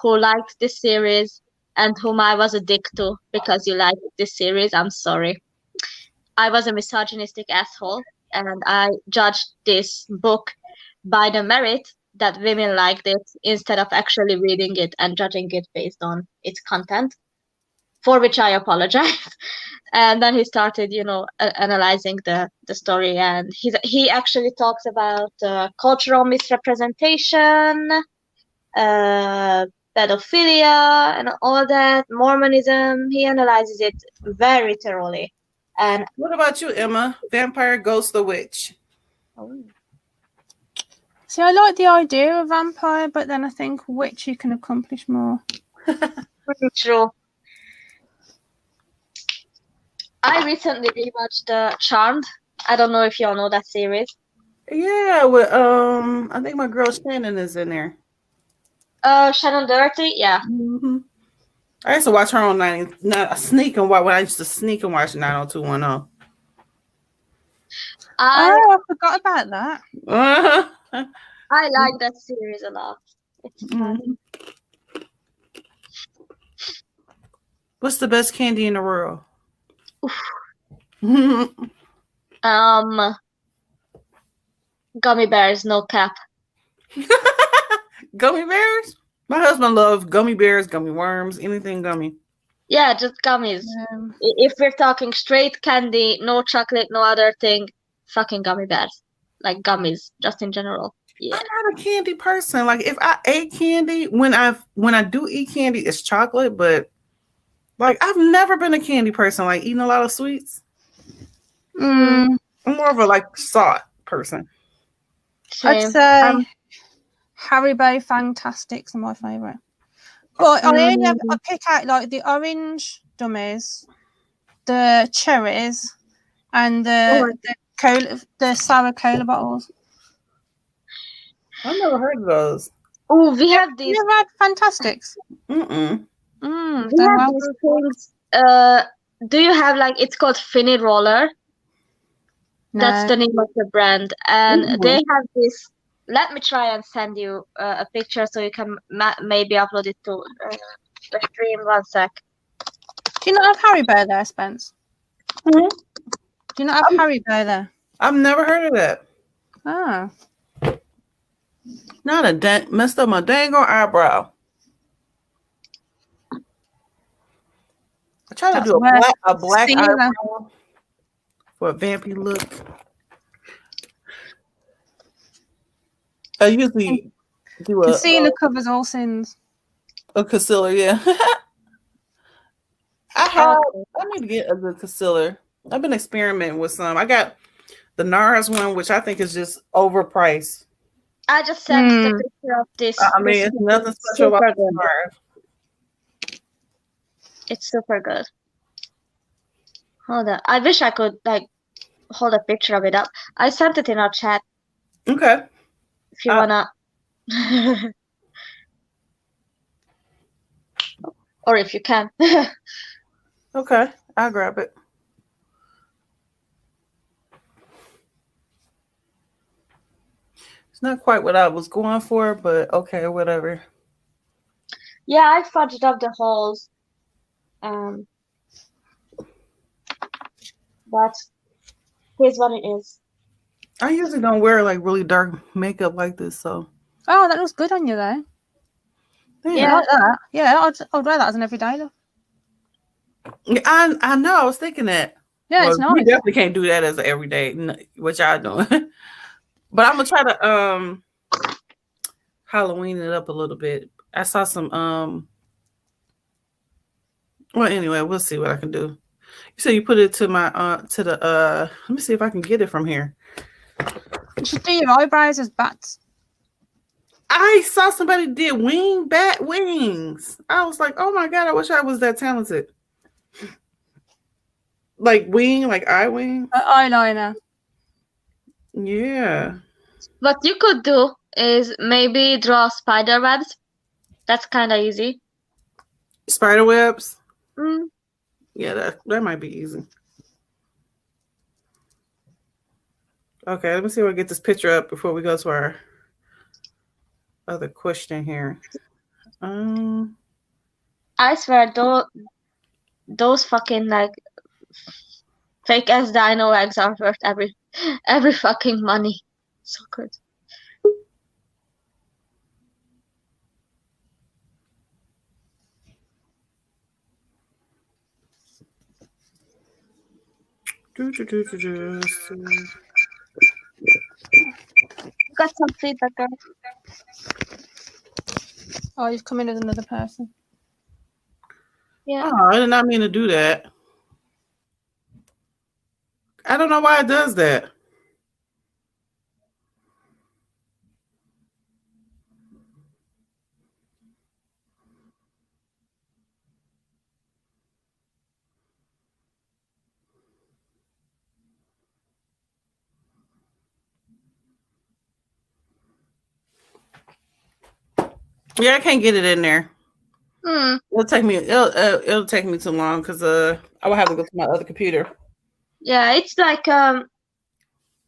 who liked this series and whom I was a dick to because you liked this series, I'm sorry. I was a misogynistic asshole, and I judged this book by the merit that women liked it instead of actually reading it and judging it based on its content, for which I apologize. And then he started, analyzing the story, and he actually talks about cultural misrepresentation, pedophilia, and all that, Mormonism. He analyzes it very thoroughly. And what about you, Emma? Vampire, ghost, the witch? See, I like the idea of vampire, but then I think witch you can accomplish more. Pretty true. I recently rewatched Charmed. I don't know if y'all know that series. Yeah, well, I think my girl Shannon is in there. Shannon Doherty, yeah. Mm-hmm. I used to watch her on I used to sneak and watch 90210. I forgot about that. I like that series a lot. It's fun. What's the best candy in the world? Gummy bears, no cap. Gummy bears? My husband loves gummy bears, gummy worms, anything gummy. Yeah, just gummies. If we're talking straight candy, no chocolate, no other thing, fucking gummy bears. Like gummies, just in general. Yeah. I'm not a candy person. Like if I ate candy, when I do eat candy, it's chocolate, but like I've never been a candy person, like eating a lot of sweets. I'm more of a like salt person. I'd say Haribo Fantastics are my favourite. But I pick out like the orange dummies, the cherries, and the sour cola bottles. I've never heard of those. Oh, we have these. You never had Fantastics? We have these things. Do you have it's called Finny Roller? No. That's the name of the brand, and they have this. Let me try and send you a picture so you can maybe upload it to the stream. 1 sec. Do you not have Haribo there, Spence? Do you not have Haribo there? I've never heard of that. Oh. Not a messed up my dang on eyebrow. I try to do a black eyebrow for a vampy look. I usually do a concealer covers all sins. A concealer, yeah. I need to get a good concealer. I've been experimenting with some. I got the NARS one, which I think is just overpriced. I just sent the picture of this. I mean, it's nothing special about NARS. It's super good. Hold on. I wish I could hold a picture of it up. I sent it in our chat. Okay. If you wanna, or if you can. Okay, I'll grab it. It's not quite what I was going for, but okay, whatever. Yeah, I fudged up the holes. But here's what it is. I usually don't wear really dark makeup like this, so. Oh, that looks good on you though. Yeah, I like that. Yeah, I'd wear that as an everyday look. I know. I was thinking that. Yeah, it's nice. We definitely can't do that as an everyday, what y'all doing. But I'm gonna try to Halloween it up a little bit. I saw some well, anyway, we'll see what I can do. You said you put it to my let me see if I can get it from here. You should do your eyebrows as bats. I saw somebody did bat wings. I was like, oh my God, I wish I was that talented. Like eye wing. Eyeliner. Yeah. What you could do is maybe draw spider webs. That's kind of easy. Spider webs? Yeah, that might be easy. Okay, let me see if I get this picture up before we go to our other question here. I swear, those fucking like fake ass dino eggs are worth every fucking money. So good. Got some feedback, girl. Oh, you've come in with another person. Yeah. Oh, I did not mean to do that. I don't know why it does that. Yeah, I can't get it in there. It'll take me. It'll take me too long because I will have to go to my other computer. Yeah, it's like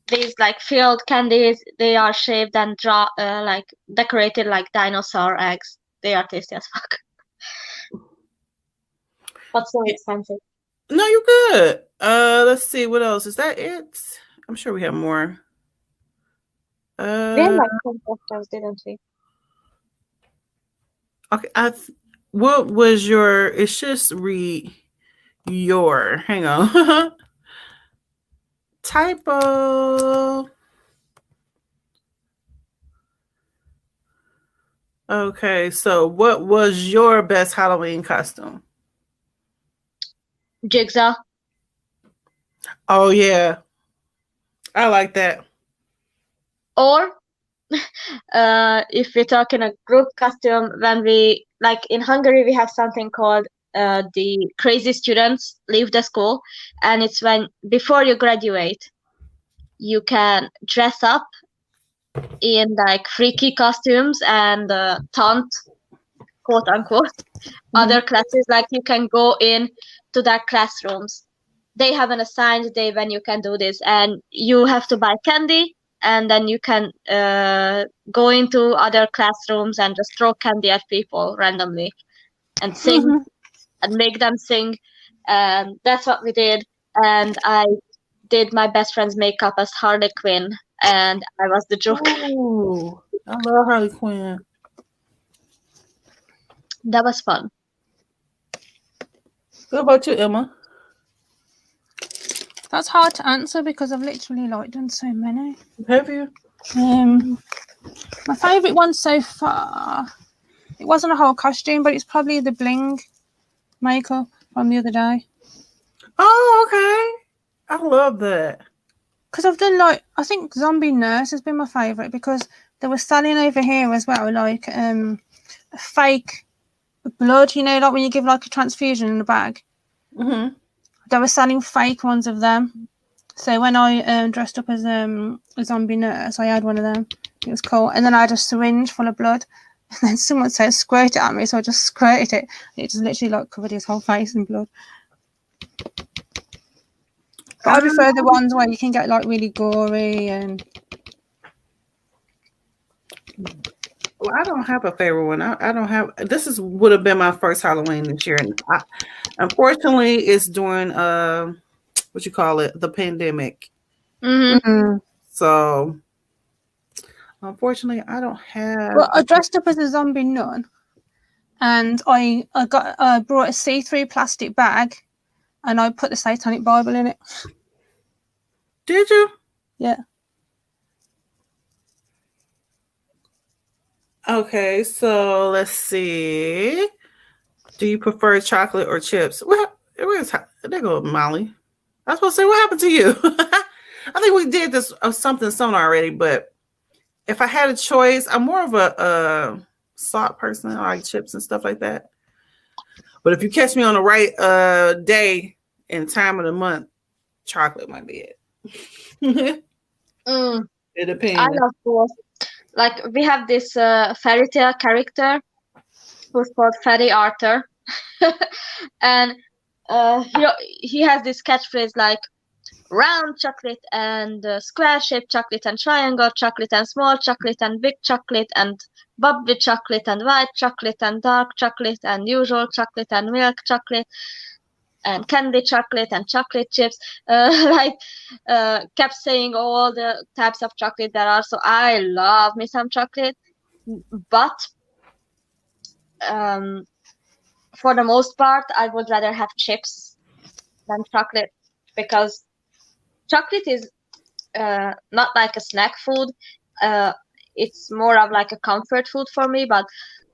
these like filled candies. They are shaped and like decorated like dinosaur eggs. They are tasty as fuck. But so expensive. No, you're good. Let's see what else. Is that it? I'm sure we have more. We had like some posters, didn't we? Okay, what was your? It's just read your. Hang on. Typo. Okay, so what was your best Halloween costume? Jigsaw. Oh yeah, I like that. Or if we're talking a group costume, when we like in Hungary, we have something called the crazy students leave the school, and it's when before you graduate, you can dress up in like freaky costumes and taunt, quote unquote, other classes. Like you can go in to their classrooms. They have an assigned day when you can do this, and you have to buy candy, and then you can go into other classrooms and just throw candy at people randomly and sing and make them sing. And that's what we did. And I did my best friend's makeup as Harley Quinn, and I was the Joker. Ooh, I love Harley Quinn. That was fun. What about you, Emma? That's hard to answer because I've literally like done so many. Have you? My favourite one so far, it wasn't a whole costume, but it's probably the bling makeup from the other day. Oh, okay. I love that. Because I've done like, I think Zombie Nurse has been my favourite because they were selling over here as well, like fake blood, you know, like when you give like a transfusion in a bag. Mm-hmm. They were selling fake ones of them. So when I dressed up as a zombie nurse, I had one of them. It was cool. And then I had a syringe full of blood. And then someone said, squirt it at me. So I just squirted it. And it just literally like covered his whole face in blood. But I prefer the ones where you can get like really gory and... Well, I don't have a favorite one. I don't have. Would have been my first Halloween this year, and unfortunately, it's during what you call it, the pandemic. Mm-hmm. So, unfortunately, I don't have. Well, I dressed up as a zombie nun, and I brought a see-through plastic bag, and I put the Satanic Bible in it. Did you? Yeah. Okay, so let's see. Do you prefer chocolate or chips? Well, there go Molly. I was supposed to say, what happened to you? I think we did this something already, but if I had a choice, I'm more of a salt person. I like chips and stuff like that. But if you catch me on the right day and time of the month, chocolate might be it. It depends. I love both. Like we have this fairy tale character who's called Fairy Arthur, and he has this catchphrase like, round chocolate and square-shaped chocolate and triangle chocolate and small chocolate and big chocolate and bubbly chocolate and white chocolate and dark chocolate and usual chocolate and milk chocolate and candy chocolate and chocolate chips. Kept saying all the types of chocolate there are. So I love me some chocolate, but for the most part, I would rather have chips than chocolate, because chocolate is not like a snack food. It's more of like a comfort food for me. But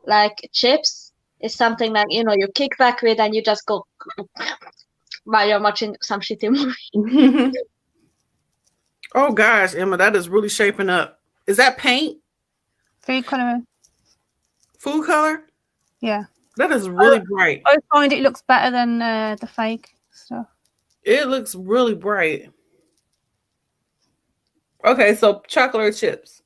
like chips is something that you kick back with and you just go while you're watching some shitty movie. Oh gosh, Emma, that is really shaping up. Is that paint? Food colour. Food color? Yeah. That is really bright. I find it looks better than the fake stuff. It looks really bright. Okay, so chocolate or chips?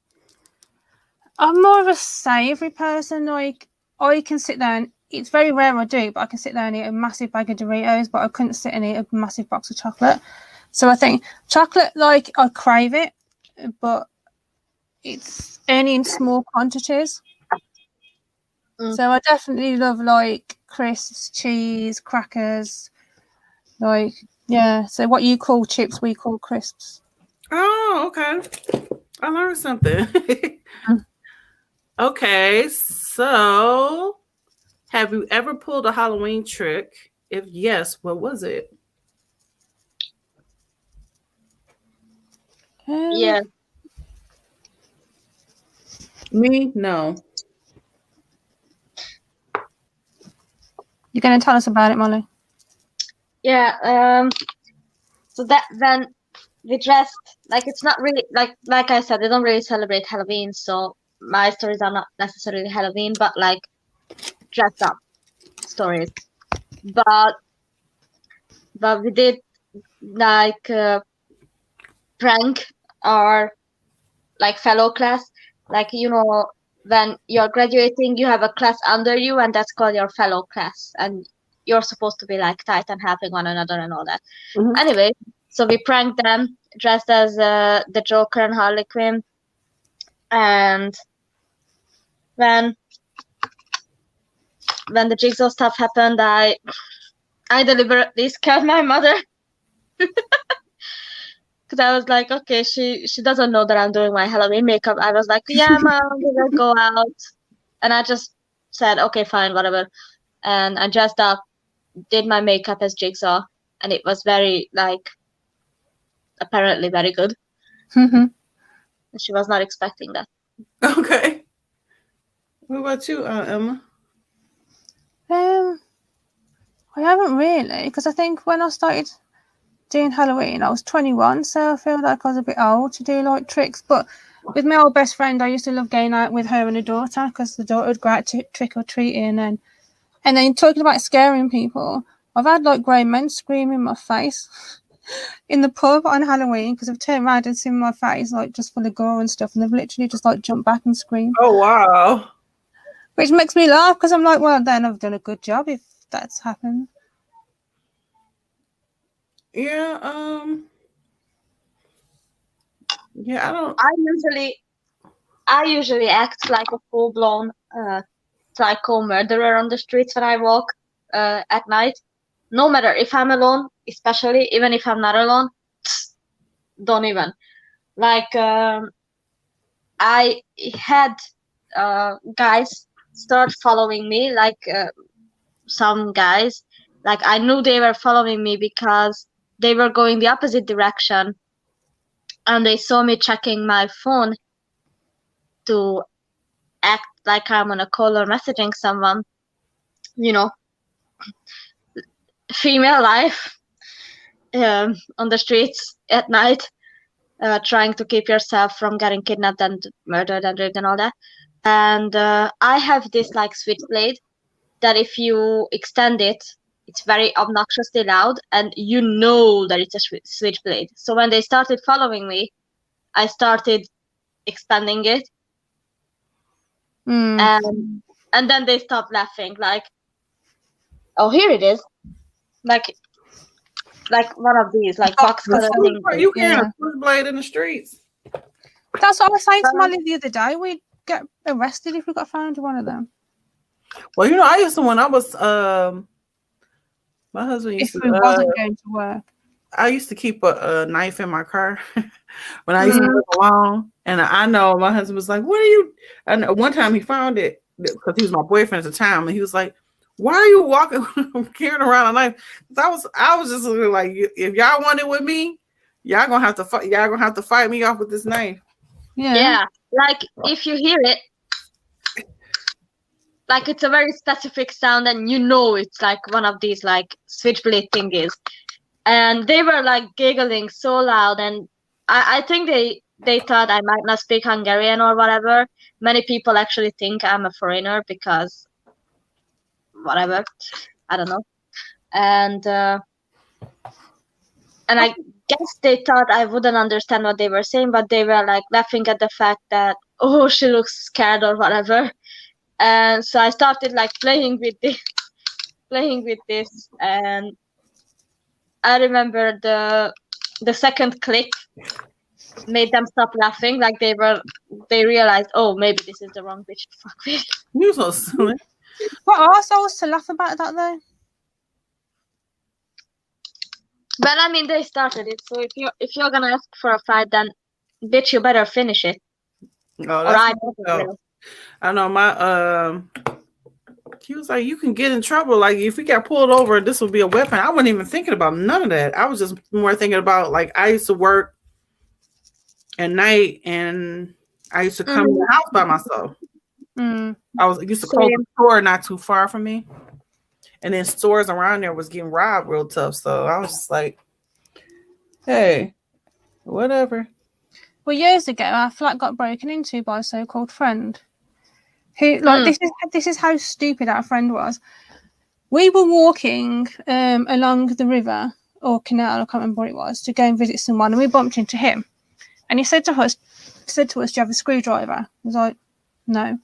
I'm more of a savoury person. Like, I can sit there and it's very rare I do, but I can sit there and eat a massive bag of Doritos, but I couldn't sit and eat a massive box of chocolate. So I think chocolate, like, I crave it, but it's only in small quantities. So I definitely love like crisps, cheese, crackers, like, yeah. So what you call chips, we call crisps. Oh, okay. I learned something. Okay, so have you ever pulled a Halloween trick? If yes, what was it? Yeah. Me? No. You're going to tell us about it, Molly? Yeah. So that then we dressed like, it's not really like I said, they don't really celebrate Halloween, so my stories are not necessarily Halloween, but like dressed up stories. But we did like prank our like fellow class, like when you're graduating, you have a class under you, and that's called your fellow class, and you're supposed to be like tight and helping one another and all that. Mhm. Anyway, so we pranked them dressed as the Joker and Harley Quinn, and when the Jigsaw stuff happened, I deliberately scared my mother. Because I was like, okay, she doesn't know that I'm doing my Halloween makeup. I was like, yeah, Mom, I'm gonna go out. And I just said, okay, fine, whatever. And I dressed up, did my makeup as Jigsaw, and it was very, like, apparently very good. She was not expecting that. Okay. What about you, Emma? I haven't really, because I think when I started doing Halloween, I was 21, so I feel like I was a bit old to do like tricks. But with my old best friend, I used to love going out with her and her daughter, because the daughter would go out to trick or treating. And then talking about scaring people, I've had like grey men scream in my face in the pub on Halloween, because I've turned around and seen my face like just full of gore and stuff, and they've literally just like jumped back and screamed. Oh wow! Which makes me laugh, because I'm like, well, then I've done a good job if that's happened. Yeah. Yeah, I don't. I usually act like a full-blown psycho murderer on the streets when I walk at night. No matter if I'm alone, especially even if I'm not alone, don't even. Like, I had guys start following me, like some guys. Like, I knew they were following me because they were going the opposite direction, and they saw me checking my phone to act like I'm on a call or messaging someone. Female life on the streets at night, trying to keep yourself from getting kidnapped and murdered and raped and all that. And I have this like switchblade that if you extend it, it's very obnoxiously loud, and you know that it's a switchblade. So when they started following me, I started expanding it, and then they stopped laughing. Like, oh, here it is. Like, like one of these, like Oh, box cutter things. You can Yeah. a switchblade in the streets. That's what I was saying to Molly the other day. We'd get arrested if we got found with one of them. Well, you know, I used to when I was my husband used If to we wasn't going to work. I used to keep a knife in my car when I used to live alone. And I know my husband was like, "What are you?" And one time he found it because he was my boyfriend at the time, and he was like, "Why are you walking carrying around a knife?" I was just like, "If y'all want it with me, y'all gonna have to fight. Y'all gonna have to fight me off with this knife." Yeah, like if you hear it, like it's a very specific sound, and you know it's like one of these like switchblade thingies. And they were like giggling so loud, and I think they thought I might not speak Hungarian or whatever. Many people actually think I'm a foreigner because whatever, I don't know. And I guess they thought I wouldn't understand what they were saying, but they were like laughing at the fact that, oh, she looks scared or whatever. And so I started like playing with this, and I remember the second click made them stop laughing. Like they realized, oh, maybe this is the wrong bitch to fuck with. You so silly. What arseholes to laugh about that though? But I mean, they started it. So if you're gonna ask for a fight, then bitch, you better finish it. Oh, Or I that's I know my he was like, you can get in trouble. Like if we got pulled over, this would be a weapon. I wasn't even thinking about none of that. I was just more thinking about like I used to work at night and I used to come to the house by myself. I used to close the store not too far from me. And then stores around there was getting robbed real tough. So I was just like, hey, whatever. Well, years ago, our flat got broken into by a so-called friend. Who like this is how stupid our friend was. We were walking along the river or canal, I can't remember what it was, to go and visit someone, and we bumped into him. And he said to us, "Do you have a screwdriver?" I was like, "No,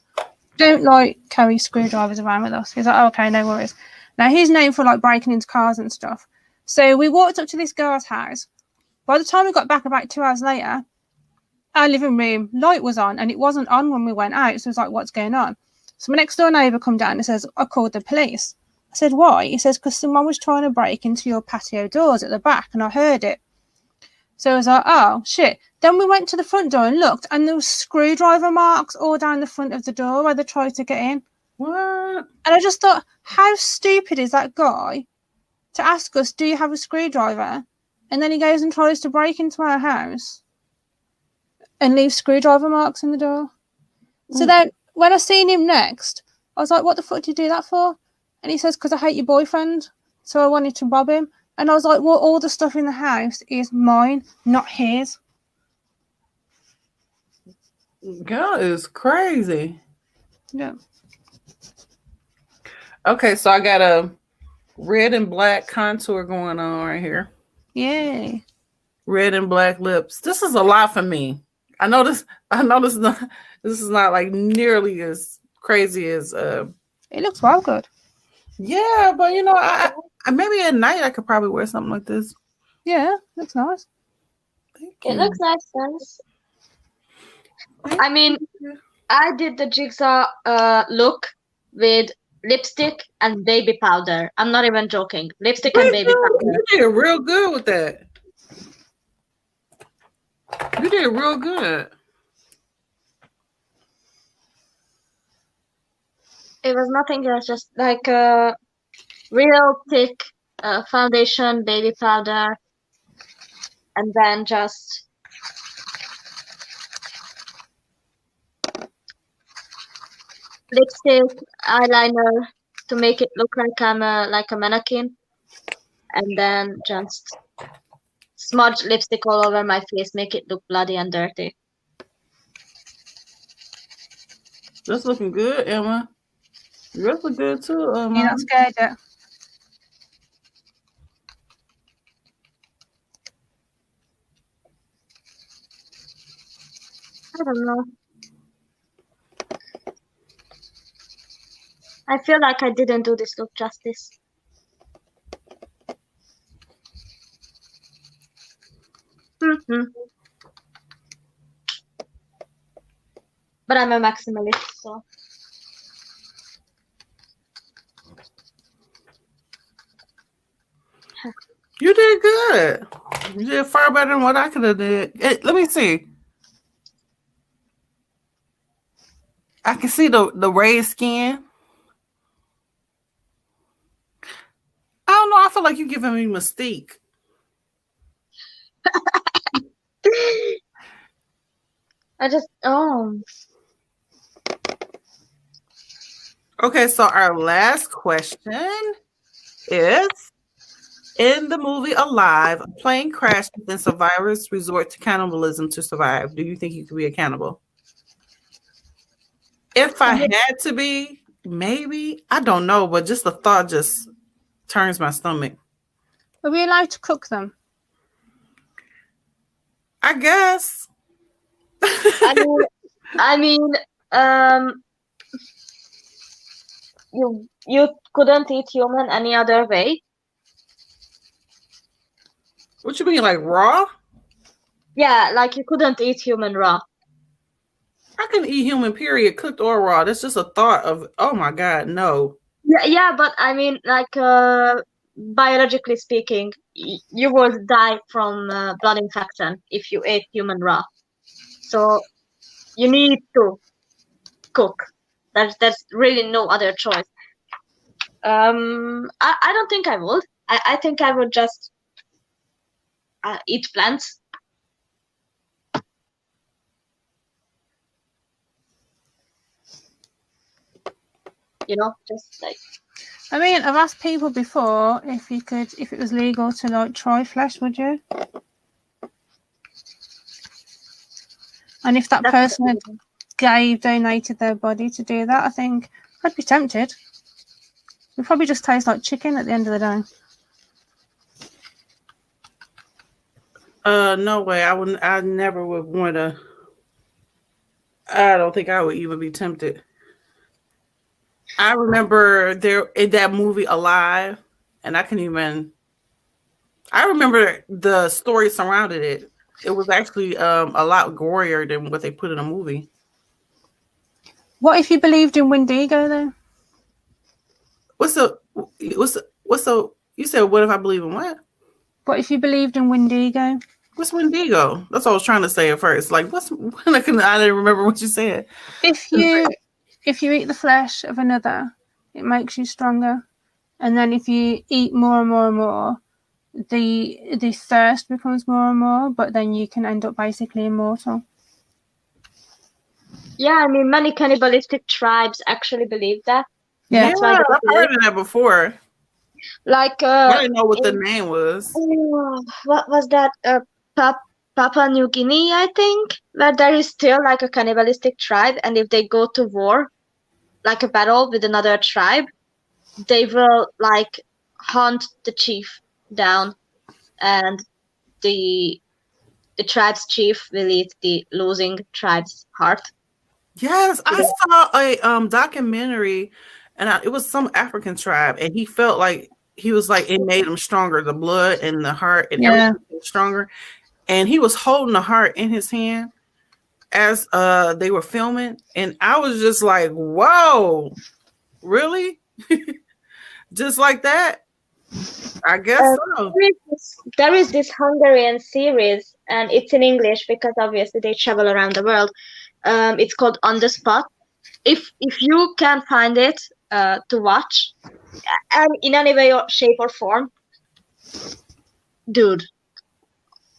don't like carry screwdrivers around with us." He's like, oh, "Okay, no worries." Now he's known for like breaking into cars and stuff. So we walked up to this girl's house. By the time we got back about 2 hours later, our living room light was on, and it wasn't on when we went out. So I was like, what's going on? So my next door neighbour come down and says, I called the police. I said, why? He says, because someone was trying to break into your patio doors at the back, and I heard it. So I was like, oh, shit. Then we went to the front door and looked, and there was screwdriver marks all down the front of the door where they tried to get in. What? And I just thought, how stupid is that guy to ask us, do you have a screwdriver? And then he goes and tries to break into our house and leave screwdriver marks in the door. So then when I seen him next, I was like, what the fuck did you do that for? And he says, because I hate your boyfriend, so I wanted to rob him. And I was like, well, all the stuff in the house is mine, not his. God is crazy. Yeah. Okay, so I got a red and black contour going on right here. Yay. Red and black lips. This is a lot for me. I know this is not like nearly as crazy as it looks well good. Yeah, but you know, I maybe at night I could probably wear something like this. Yeah, looks nice. It looks nice, guys. I mean, I did the jigsaw look with lipstick and baby powder. I'm not even joking. Lipstick and baby powder. You did real good with that. You did real good. It was nothing else, just like a real thick foundation, baby powder, and then just lipstick, eyeliner to make it look like I'm like a mannequin, and then just smudge lipstick all over my face, make it look bloody and dirty. That's looking good, Emma. Yours look good too. You're not scared yet? I don't know. I feel like I didn't do this look justice. But I'm a maximalist, so. You did good. You did far better than what I could have did. Let me see. I can see the raised skin. I don't know. I feel like you're giving me Mystique. Okay, so our last question is, in the movie Alive, a plane crashes and survivors resort to cannibalism to survive. Do you think you could be a cannibal? If I had to be, maybe. I don't know, but just the thought just turns my stomach. Are we allowed to cook them? I guess. I mean, you couldn't eat human any other way. What you mean, like raw? Yeah, like you couldn't eat human raw. I can eat human, period, cooked or raw. That's just a thought of, oh my God, no. Yeah, but I mean, like biologically speaking, you would die from blood infection if you ate human raw. So you need to cook. There's really no other choice. I don't think I would. I think I would just eat plants. You know, just like. I mean, I've asked people before if it was legal to like try flesh, would you? And if that person had donated their body to do that, I think I'd be tempted. It would probably just taste like chicken at the end of the day. No way. I never would want to. I don't think I would even be tempted. I remember there in that movie Alive, and I remember the story surrounded it. It was actually a lot gorier than what they put in a movie. What if you believed in Wendigo though? You said what if I believe in what? What if you believed in Wendigo? What's Wendigo? That's what I was trying to say at first. Like I didn't remember what you said. If you eat the flesh of another, it makes you stronger. And then if you eat more and more and more, the thirst becomes more and more, but then you can end up basically immortal. Yeah, I mean, many cannibalistic tribes actually believe that. Yeah, I've heard of that before. Like, I didn't know what the name was. What was that? Papua New Guinea, I think, where there is still like a cannibalistic tribe, and if they go to war, like a battle with another tribe, they will like hunt the chief down, and the tribe's chief will eat the losing tribe's heart. Yes, I saw a documentary, and it was some African tribe, and he felt like he was like it made him stronger, the blood and the heart and everything was stronger, and he was holding the heart in his hand as they were filming, and I was just like, whoa, really? Just like that? I guess so. There is this Hungarian series, and it's in English because obviously they travel around the world. It's called On the Spot. If you can find it to watch, and in any way or shape or form, dude,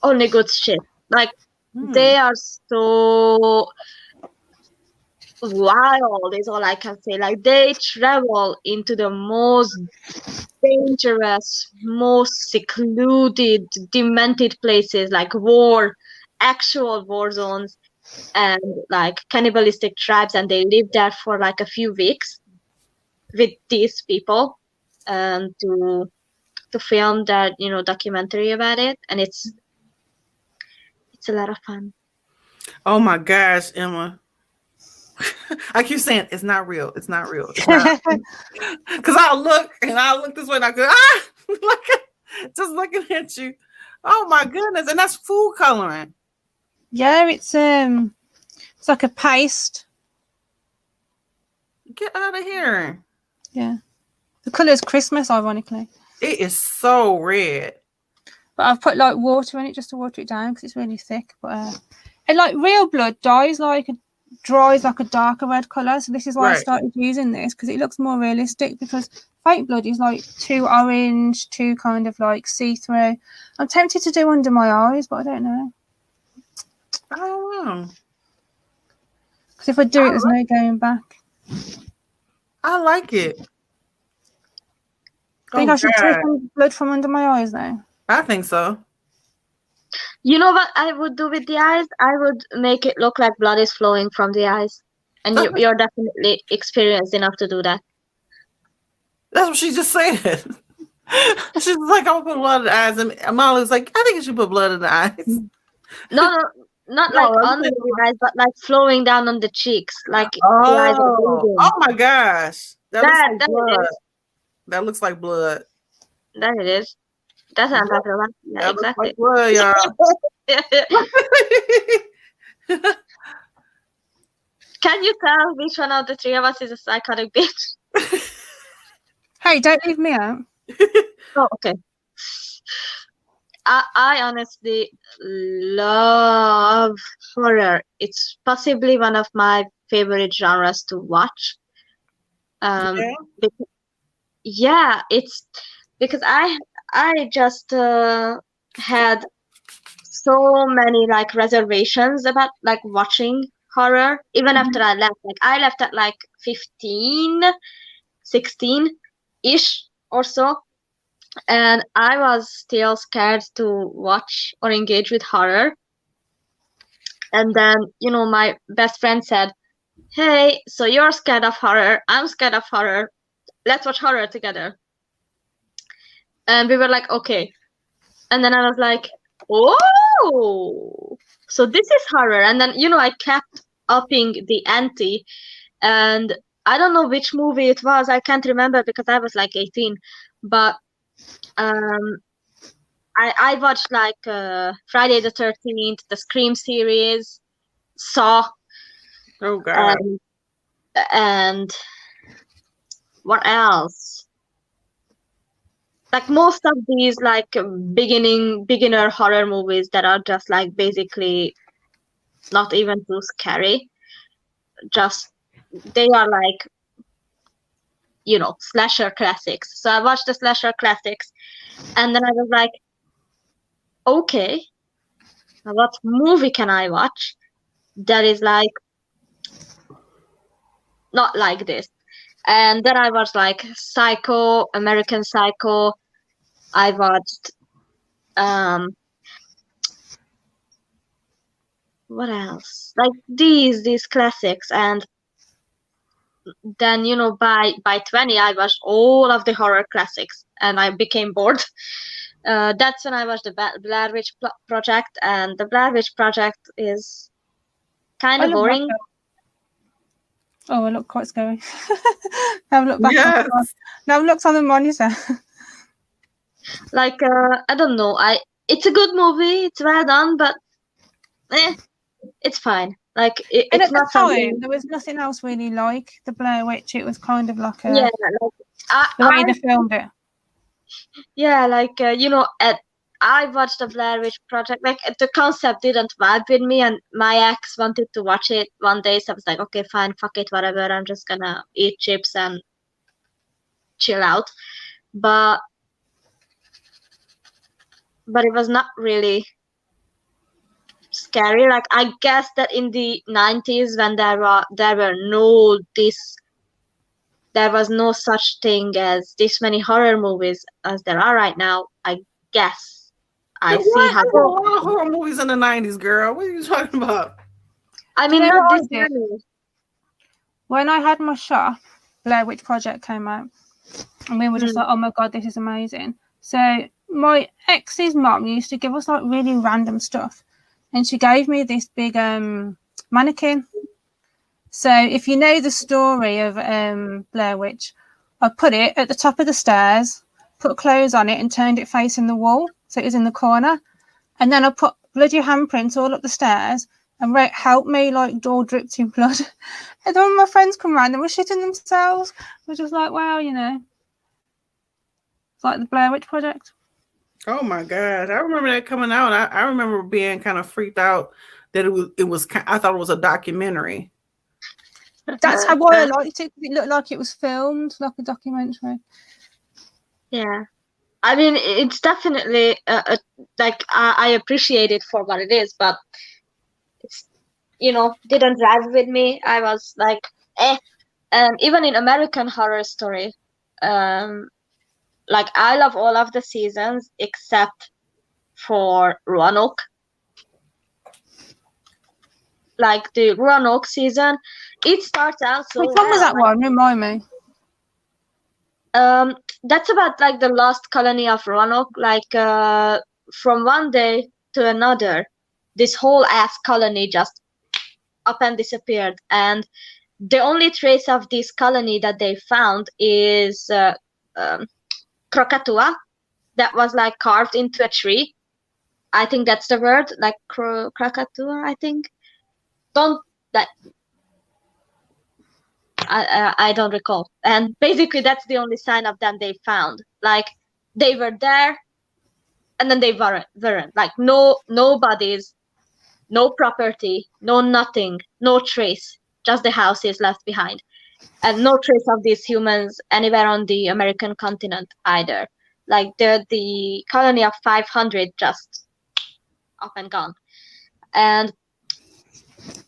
only good shit. Like they are so wild is all I can say. Like they travel into the most dangerous, most secluded, demented places, like actual war zones, and like cannibalistic tribes, and they live there for like a few weeks with these people to film that documentary about it, and it's a lot of fun. Oh my gosh, Emma. I keep saying it's not real. It's not real. Because I'll look this way and I go, just looking at you. Oh my goodness. And that's food coloring. Yeah, it's like a paste. Get out of here. Yeah. The colour is Christmas, ironically. It is so red. But I've put like water in it just to water it down because it's really thick. But and like real blood dries like a darker red colour. So this is why I started using this, because it looks more realistic, because fake blood is like too orange, too kind of like see-through. I'm tempted to do under my eyes, but I don't know. I don't know. Because if I do it, there's no going back. I like it. Think I should take some blood from under my eyes though? I think so. You know what I would do with the eyes? I would make it look like blood is flowing from the eyes. And you're definitely experienced enough to do that. That's what she just said. She's like, I'm gonna put blood in the eyes. And Molly was like, I think you should put blood in the eyes. No, not like under the eyes, but like flowing down on the cheeks. Like the eyes are bleeding. Oh my gosh. That looks like blood. Is. That looks like blood. There it is. That's what I'm talking about. Yeah, that exactly. Looks like blood, y'all. Can you tell which one of the three of us is a psychotic bitch? Hey, don't leave me out. Oh, okay. I honestly love horror. It's possibly one of my favorite genres to watch. Yeah, it's because I just had so many like reservations about like watching horror even after I left. Like I left at like 15, 16 ish or so, and I was still scared to watch or engage with horror. And then, you know, my best friend said, hey, so you're scared of horror, I'm scared of horror, let's watch horror together. And we were like, okay. And then I was like, oh, so this is horror. And then, you know, I kept upping the ante. And I don't know which movie it was. I can't remember because I was like 18. But I watched like Friday the 13th, the Scream series, Saw. Oh, God. And what else? Like most of these like beginner horror movies that are just like basically not even too scary. Just they are like, you know, slasher classics. So I watched the slasher classics and then I was like, okay, what movie can I watch that is like not like this? And then I watched like Psycho, American Psycho. I watched what else? Like these classics. And then, you know, by 20 I watched all of the horror classics and I became bored. That's when I watched the Blair Witch Project, and the Blair Witch Project is kind of boring. Oh, look what's going. Now look back. Yes. Now look on the monitor. Like I don't know. It's a good movie. It's well done, but it's fine. Like and it's at not the time, something. there was nothing else really like the Blair Witch. It was kind of like a like, the way they filmed it. Yeah, like you know, I watched the Blair Witch Project. Like the concept didn't vibe with me, and my ex wanted to watch it one day, so I was like, okay, fine, fuck it, whatever. I'm just gonna eat chips and chill out. But it was not really scary. Like I guess that in the 90s when there was no such thing as this many horror movies as there are right now. I guess I see how. There were a lot of horror movies in the 90s, girl. What are you talking about? I mean, not this many. When I had my shop, Blair Witch Project came out, and we were just like, "Oh my god, this is amazing!" So my ex's mom used to give us like really random stuff, and she gave me this big mannequin. So if you know the story of Blair Witch, I put it at the top of the stairs, put clothes on it, and turned it facing the wall, so it was in the corner. And then I put bloody handprints all up the stairs and wrote, "Help me," like door dripped in blood. And then when my friends come around, they were shitting themselves. I was just like, wow, you know. It's like the Blair Witch Project. Oh my God. I remember that coming out. I remember being kind of freaked out that it was I thought it was a documentary. That's why I liked it, because it looked like it was filmed, like a documentary. Yeah. I mean, it's definitely like I appreciate it for what it is, but it's, you know, didn't drive with me. I was like, even in American Horror Story, like I love all of the seasons except for Roanoke. Like the Roanoke season, it starts out so Which one was that one? Remind me. That's about like the lost colony of Roanoke. Like from one day to another, this whole ass colony just up and disappeared. And the only trace of this colony that they found is Krakatoa, that was like carved into a tree. I think that's the word, like Krakatoa. I think. I don't recall. And basically that's the only sign of them they found. Like they were there and then they weren't. Like no bodies, no property, no nothing, no trace. Just the houses left behind. And no trace of these humans anywhere on the American continent either. Like the colony of 500 just up and gone. And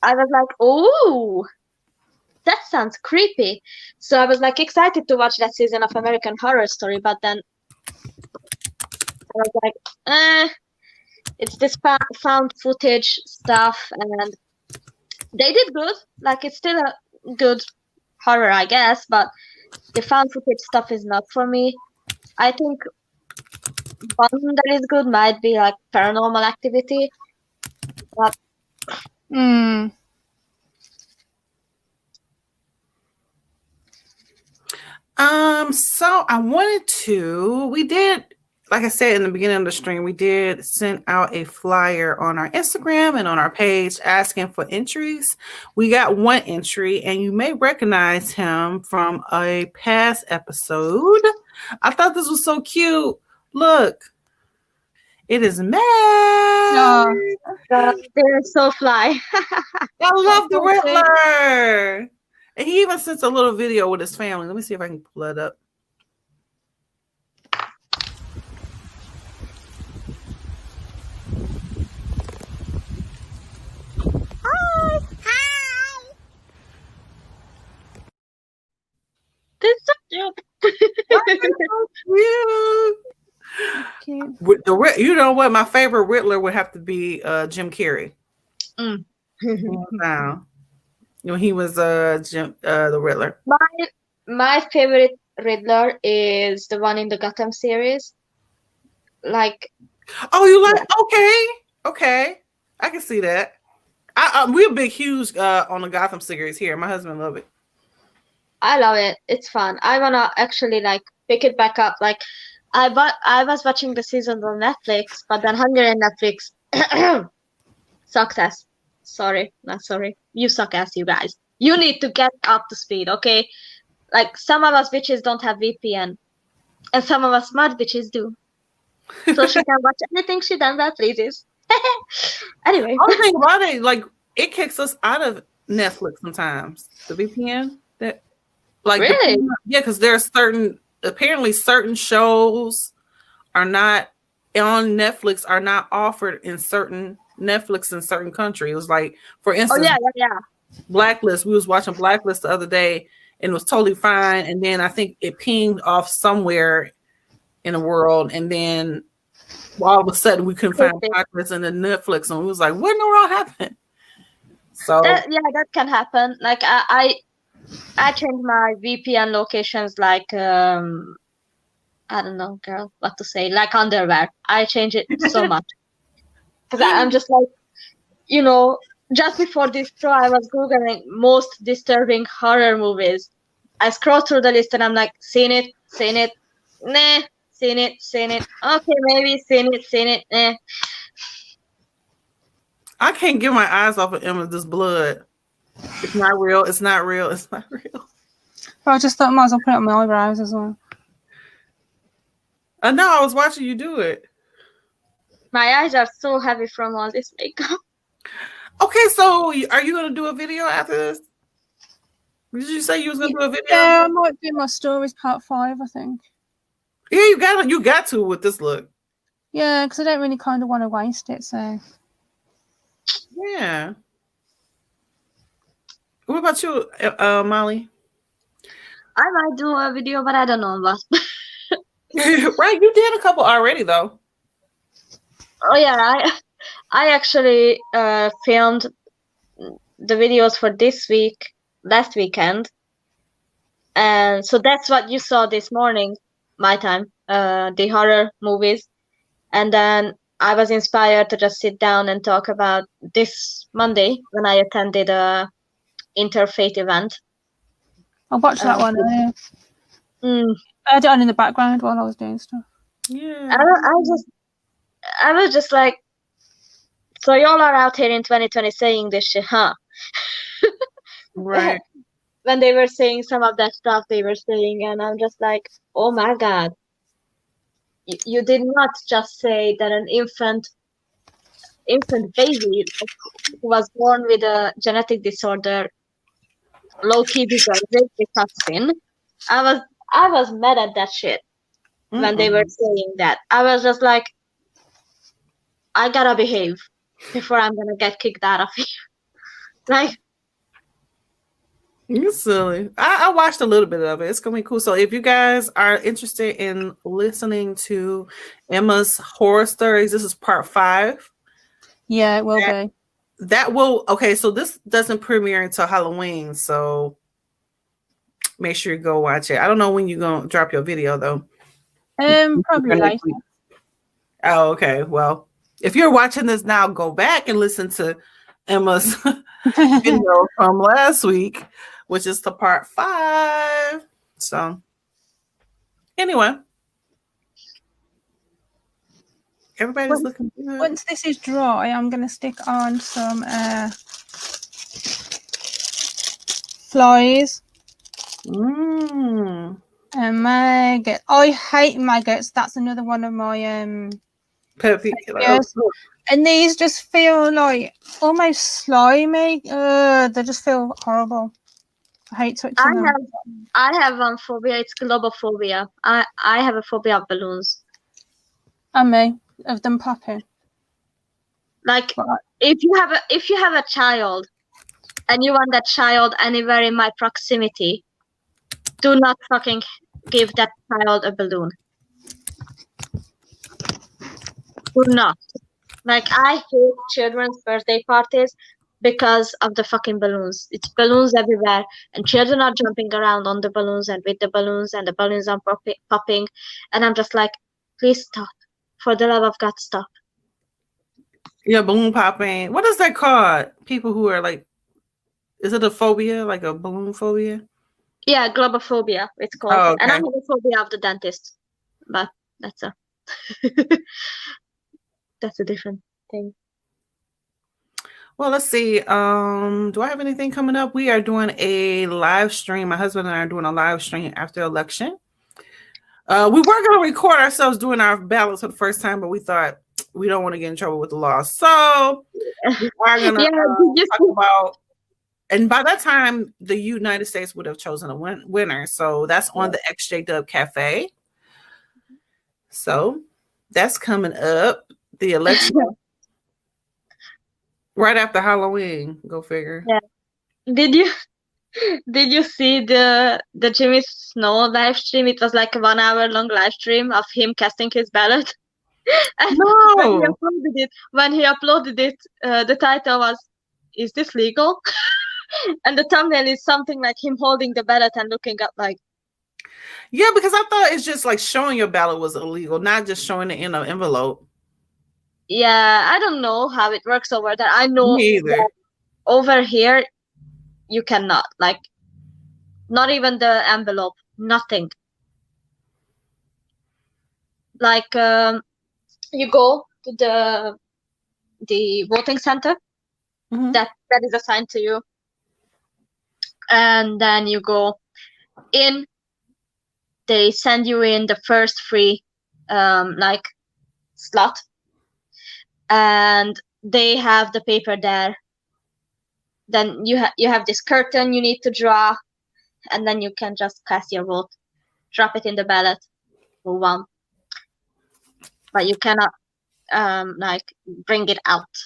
I was like, oh, that sounds creepy. So I was like excited to watch that season of American Horror Story, but then I was like, it's this found footage stuff, and they did good. Like it's still a good horror, I guess, but the found footage stuff is not for me. I think one that is good might be like Paranormal Activity, but So we did, like I said in the beginning of the stream, we did send out a flyer on our Instagram and on our page asking for entries. We got one entry, and you may recognize him from a past episode. I thought this was so cute. Look, it is Matt. Oh, they're so fly. I love the Riddler. And he even sent a little video with his family. Let me see if I can pull that up. Hi. This is so cute. You know what? My favorite Riddler would have to be Jim Carrey. When he was the Riddler. My favorite Riddler is the one in the Gotham series. Like, oh, you like? Okay, I can see that. We're big, huge on the Gotham series here. My husband love it. I love it. It's fun. I wanna actually like pick it back up. Like, I was watching the season on Netflix, but then Hunger and Netflix sucks ass. Sorry, not sorry. You suck ass, you guys. You need to get up to speed, okay? Like some of us bitches don't have VPN, and some of us smart bitches do. So she can watch anything she damn well pleases. Anyway, I think about it, like it kicks us out of Netflix sometimes. The VPN that, like, really, because there's apparently certain shows are not on Netflix, are not offered in certain Netflix in certain countries. Like, for instance, Blacklist. We was watching Blacklist the other day and it was totally fine. And then I think it pinged off somewhere in the world, and then all of a sudden we couldn't find Blacklist in the Netflix, and we was like, what in the world happened? So that can happen. Like I changed my VPN locations like I don't know, girl, what to say, like underwear. I change it so much. Because I'm just like, you know, just before this show, I was Googling most disturbing horror movies. I scroll through the list and I'm like, seen it, nah, seen it, okay, maybe, seen it, nah. I can't get my eyes off of Emma. This blood. It's not real. It's not real. It's not real. But I just thought I might as well put it on my eyebrows as well. I know. I was watching you do it. My eyes are so heavy from all this makeup. Okay, so are you gonna do a video after this? Did you say you was gonna do a video? Yeah, I might do my stories part 5, I think. Yeah, you got to with this look. Yeah, because I don't really kind of want to waste it, so. Yeah. What about you, Molly? I might do a video, but I don't know what. Right, you did a couple already, though. Oh yeah, I actually filmed the videos for this week, last weekend, and so that's what you saw this morning, my time, the horror movies, and then I was inspired to just sit down and talk about this Monday when I attended a interfaith event. I watched that one. I had it on in the background while I was doing stuff. Yeah. I was just like, so y'all are out here in 2020 saying this shit, huh? Right. When they were saying some of that stuff they were saying, and I'm just like, oh my God. You did not just say that an infant baby who was born with a genetic disorder low-key deserves it because sin. I was mad at that shit when they were saying that. I was just like, I gotta behave before I'm gonna get kicked out of here. Like, you're silly. I watched a little bit of it. It's gonna be cool. So if you guys are interested in listening to Emma's horror stories, this is part 5. Yeah, it will be. That will okay. So this doesn't premiere until Halloween. So make sure you go watch it. I don't know when you're gonna drop your video though. Probably later. Oh, okay. Well, if you're watching this now, go back and listen to Emma's video from last week, which is the part 5. So anyway, everybody's looking good. Once this is dry, I'm going to stick on some flies. And maggots. I hate maggots. That's another one of my pet peeve. And these just feel like almost slimy. They just feel horrible. I hate touching them. I have one phobia. It's globophobia. I have a phobia of balloons. And me, of them popping. Like, if you have a child and you want that child anywhere in my proximity, do not fucking give that child a balloon. Do not. Like, I hate children's birthday parties because of the fucking balloons. It's balloons everywhere, and children are jumping around on the balloons and with the balloons, and the balloons are popping. And I'm just like, please stop. For the love of God, stop. Yeah, balloon popping. What is that called? People who are like, is it a phobia, like a balloon phobia? Yeah, globophobia, it's called. Oh, okay. And I have a phobia of the dentist, but that's a different thing. Well, let's see. Do I have anything coming up? We are doing a live stream. My husband and I are doing a live stream after election. We were going to record ourselves doing our ballots for the first time, but we thought we don't want to get in trouble with the law. So we are going to talk about, and by that time, the United States would have chosen a winner. So that's on the XJ Cafe. So that's coming up. The election right after Halloween. Go figure. Yeah. Did you see the Jimmy Snow live stream? It was like a 1 hour long live stream of him casting his ballot. No. When he uploaded it, the title was, "Is this legal?" And the thumbnail is something like him holding the ballot and looking up like. Yeah, because I thought it's just like showing your ballot was illegal, not just showing it in an envelope. Yeah, I don't know how it works over there. I know that over here you cannot, like, not even the envelope, nothing. Like, you go to the voting center that is assigned to you. And then you go in. They send you in the first free like slot, and they have the paper there. Then you have this curtain you need to draw, and then you can just cast your vote, drop it in the ballot, move on. But you cannot like bring it out.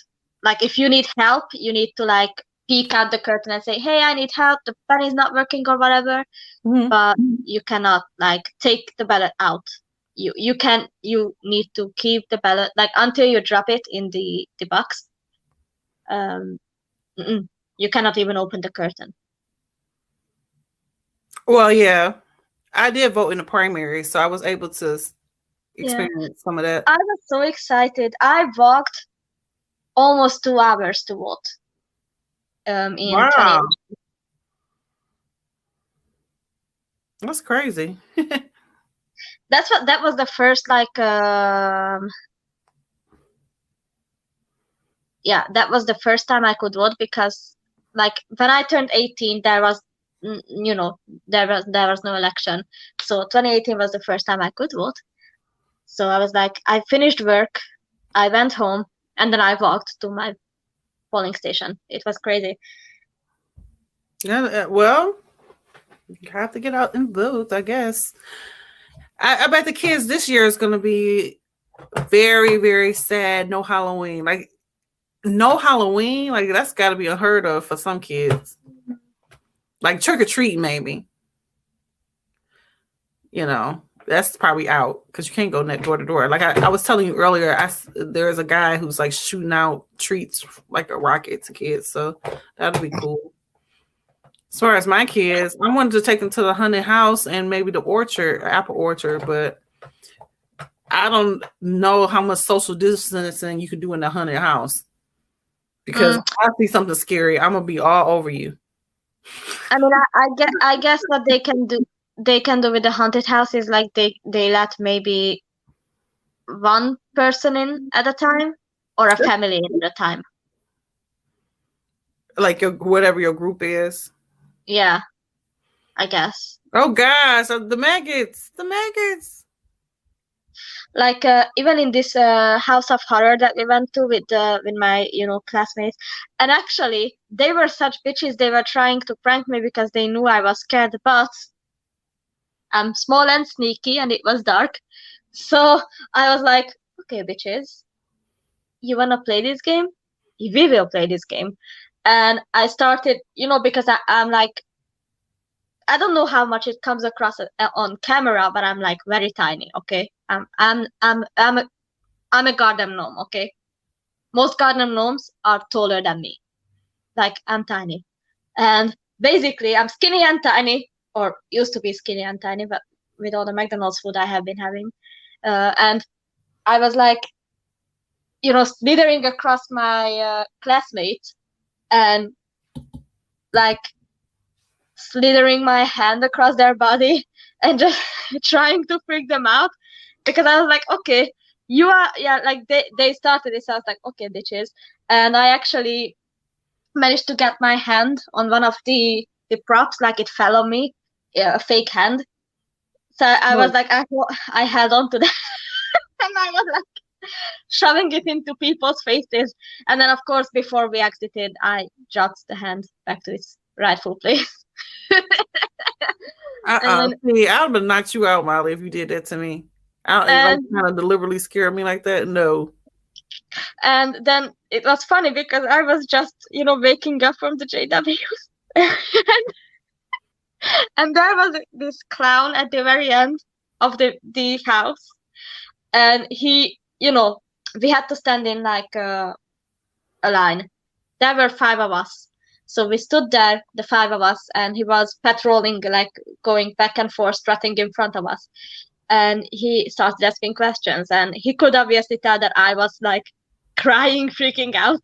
Like if you need help, you need to like peek out the curtain and say, "Hey, I need help. The pen is not working," or whatever. But you cannot like take the ballot out. You need to keep the ballot like until you drop it in the box. You cannot even open the curtain. Well, yeah, I did vote in the primary, so I was able to experience some of that. I was so excited. I walked almost 2 hours to vote. In Wow. 2018. That's crazy. That was the first like that was the first time I could vote, because like when I turned 18 there was there was no election. So 2018 was the first time I could vote. So I was like, I finished work, I went home, and then I walked to my polling station. It was crazy. Yeah, well, you have to get out and vote, I guess. I bet the kids this year is going to be very, very sad. No Halloween. Like, no Halloween? Like, that's got to be unheard of for some kids. Like, trick-or-treat, maybe. You know, that's probably out because you can't go door to door. Like, I was telling you earlier, there's a guy who's, like, shooting out treats like a rocket to kids. So, that'll be cool. As far as my kids, I wanted to take them to the haunted house and maybe the apple orchard, but I don't know how much social distancing you can do in the haunted house. Because if I see something scary, I'm gonna be all over you. I mean, I guess what they can do with the haunted house is like they let maybe one person in at a time, or a family in at a time. Like whatever your group is. Yeah, I guess. Oh gosh, the maggots. Like even in this house of horror that we went to with my classmates, and actually they were such bitches. They were trying to prank me because they knew I was scared, but I'm small and sneaky and it was dark. So I was like, okay, bitches, you wanna play this game? We will play this game. And I started, because I'm like, I don't know how much it comes across on camera, but I'm like very tiny. Okay, I'm a garden gnome. Okay, most garden gnomes are taller than me. Like, I'm tiny, and basically I'm skinny and tiny, or used to be skinny and tiny, but with all the McDonald's food I have been having, and I was like, slithering across my classmates, and like slithering my hand across their body and just trying to freak them out, because I was like, okay, you are, like they started this. I was like, okay, bitches. And I actually managed to get my hand on one of the props, like it fell on me, a fake hand. So I was like, I held on to that and I was like shoving it into people's faces. And then, of course, before we exited, I dropped the hand back to its rightful place. See, I would have knocked you out, Molly, if you did that to me. You don't kind of deliberately scare me like that. No. And then it was funny because I was just, waking up from the JWs. And there was this clown at the very end of the house. And he, we had to stand in like a line. There were 5 of us. So we stood there, the 5 of us, and he was patrolling, like going back and forth, strutting in front of us. And he started asking questions, and he could obviously tell that I was like crying, freaking out.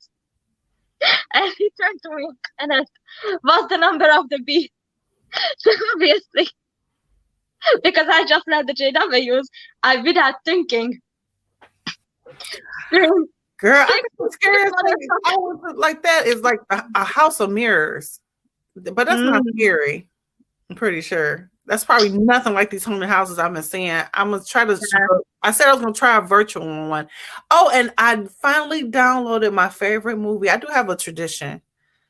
And he turned to me and asked, "What's the number of the beat?" Obviously, because I just left the JWs, without thinking, Girl, I think the scariest thing I would put like that is like a house of mirrors. But that's not scary. I'm pretty sure. That's probably nothing like these haunted houses I've been seeing. I'm gonna try to. I said I was gonna try a virtual one. Oh, and I finally downloaded my favorite movie. I do have a tradition.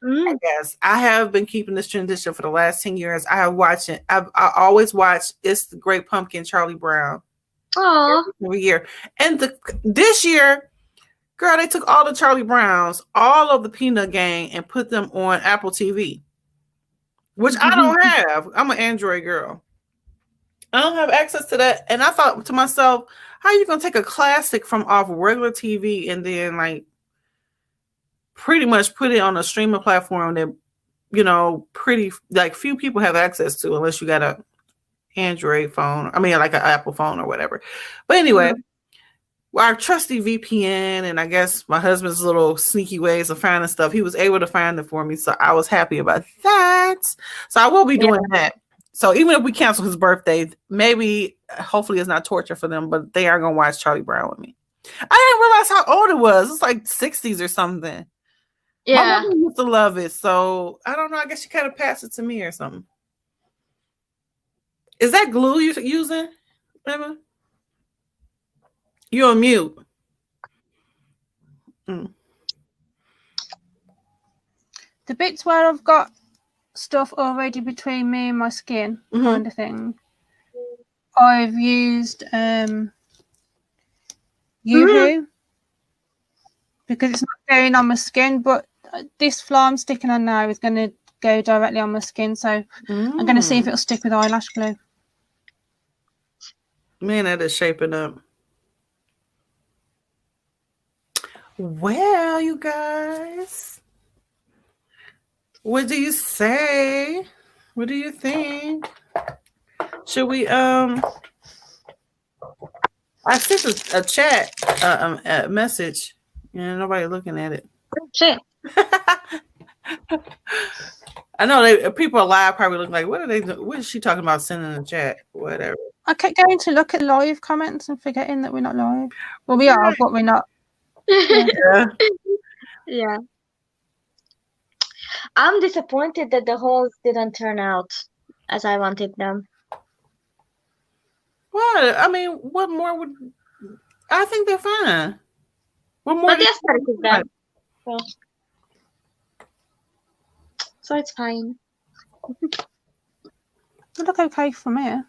I guess I have been keeping this tradition for the last 10 years. I have watched it. I always watch It's the Great Pumpkin, Charlie Brown. Every year, and this year. Girl, they took all the Charlie Browns, all of the Peanut Gang, and put them on Apple TV, which I don't have. I'm an Android girl. I don't have access to that. And I thought to myself, how are you going to take a classic from off regular TV and then, like, pretty much put it on a streaming platform that, you know, few people have access to unless you got a Android phone. I mean, like an Apple phone or whatever. But anyway. Our trusty VPN and I guess my husband's little sneaky ways of finding stuff, he was able to find it for me. So I was happy about that. So I will be doing that. So even if we cancel his birthday, maybe, hopefully it's not torture for them, but they are going to watch Charlie Brown with me. I didn't realize how old it was. It's like 60s or something. Yeah. My mom used to love it. So I don't know. I guess she kind of passed it to me or something. Is that glue you're using, Emma? You're on mute. The bits where I've got stuff already between me and my skin, kind of thing, I've used UV because it's not going on my skin, but this fly I'm sticking on now is going to go directly on my skin, so I'm going to see if it'll stick with eyelash glue. Man, that is shaping up. Well, you guys, what do you say? What do you think? Should we I sent a chat a message and nobody looking at it. Shit. I know people alive probably look like, what are they doing? What is she talking about sending in the chat? Whatever. I kept going to look at live comments and forgetting that we're not live. Well, we are, but we're not. Yeah. I'm disappointed that the holes didn't turn out as I wanted them. What? I mean, what more would I think they're fine. What more? But the aesthetic is bad. So it's fine. They look okay from here.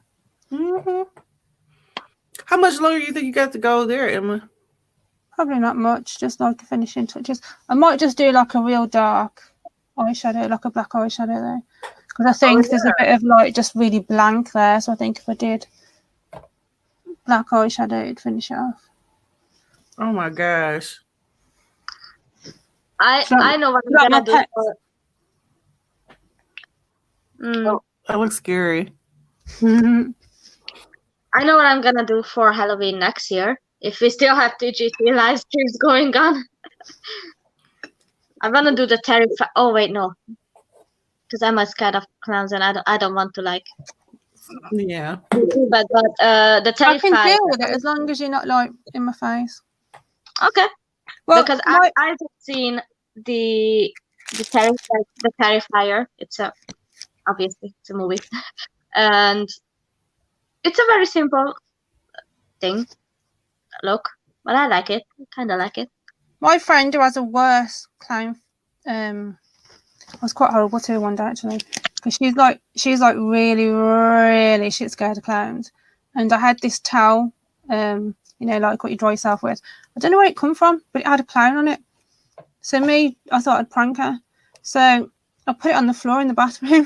How much longer do you think you got to go there, Emma? Probably not much, just like the finishing touches. I might just do like a real dark eyeshadow, like a black eyeshadow there. Because I think there's a bit of like just really blank there. So I think if I did black eyeshadow, it'd finish it off. Oh my gosh. I know what I'm going to do. Oh, that looks scary. I know what I'm going to do for Halloween next year. If we still have TGT live streams going on, I'm gonna do the Terrifier. Oh wait, no, because I'm scared of clowns and I don't want to like. Yeah. But the Terrifier. I can deal with it as long as you're not like in my face. Okay. Well, because I've seen the Terrifier. It's obviously it's a movie, and it's a very simple thing. Look, but I like it. I kind of like it. My friend who has a worse clown, I was quite horrible to her one day actually, because she's like really, really shit scared of clowns. And I had this towel, you know, like what you dry yourself with. I don't know where it come from, but it had a clown on it. So I thought I'd prank her. So I put it on the floor in the bathroom.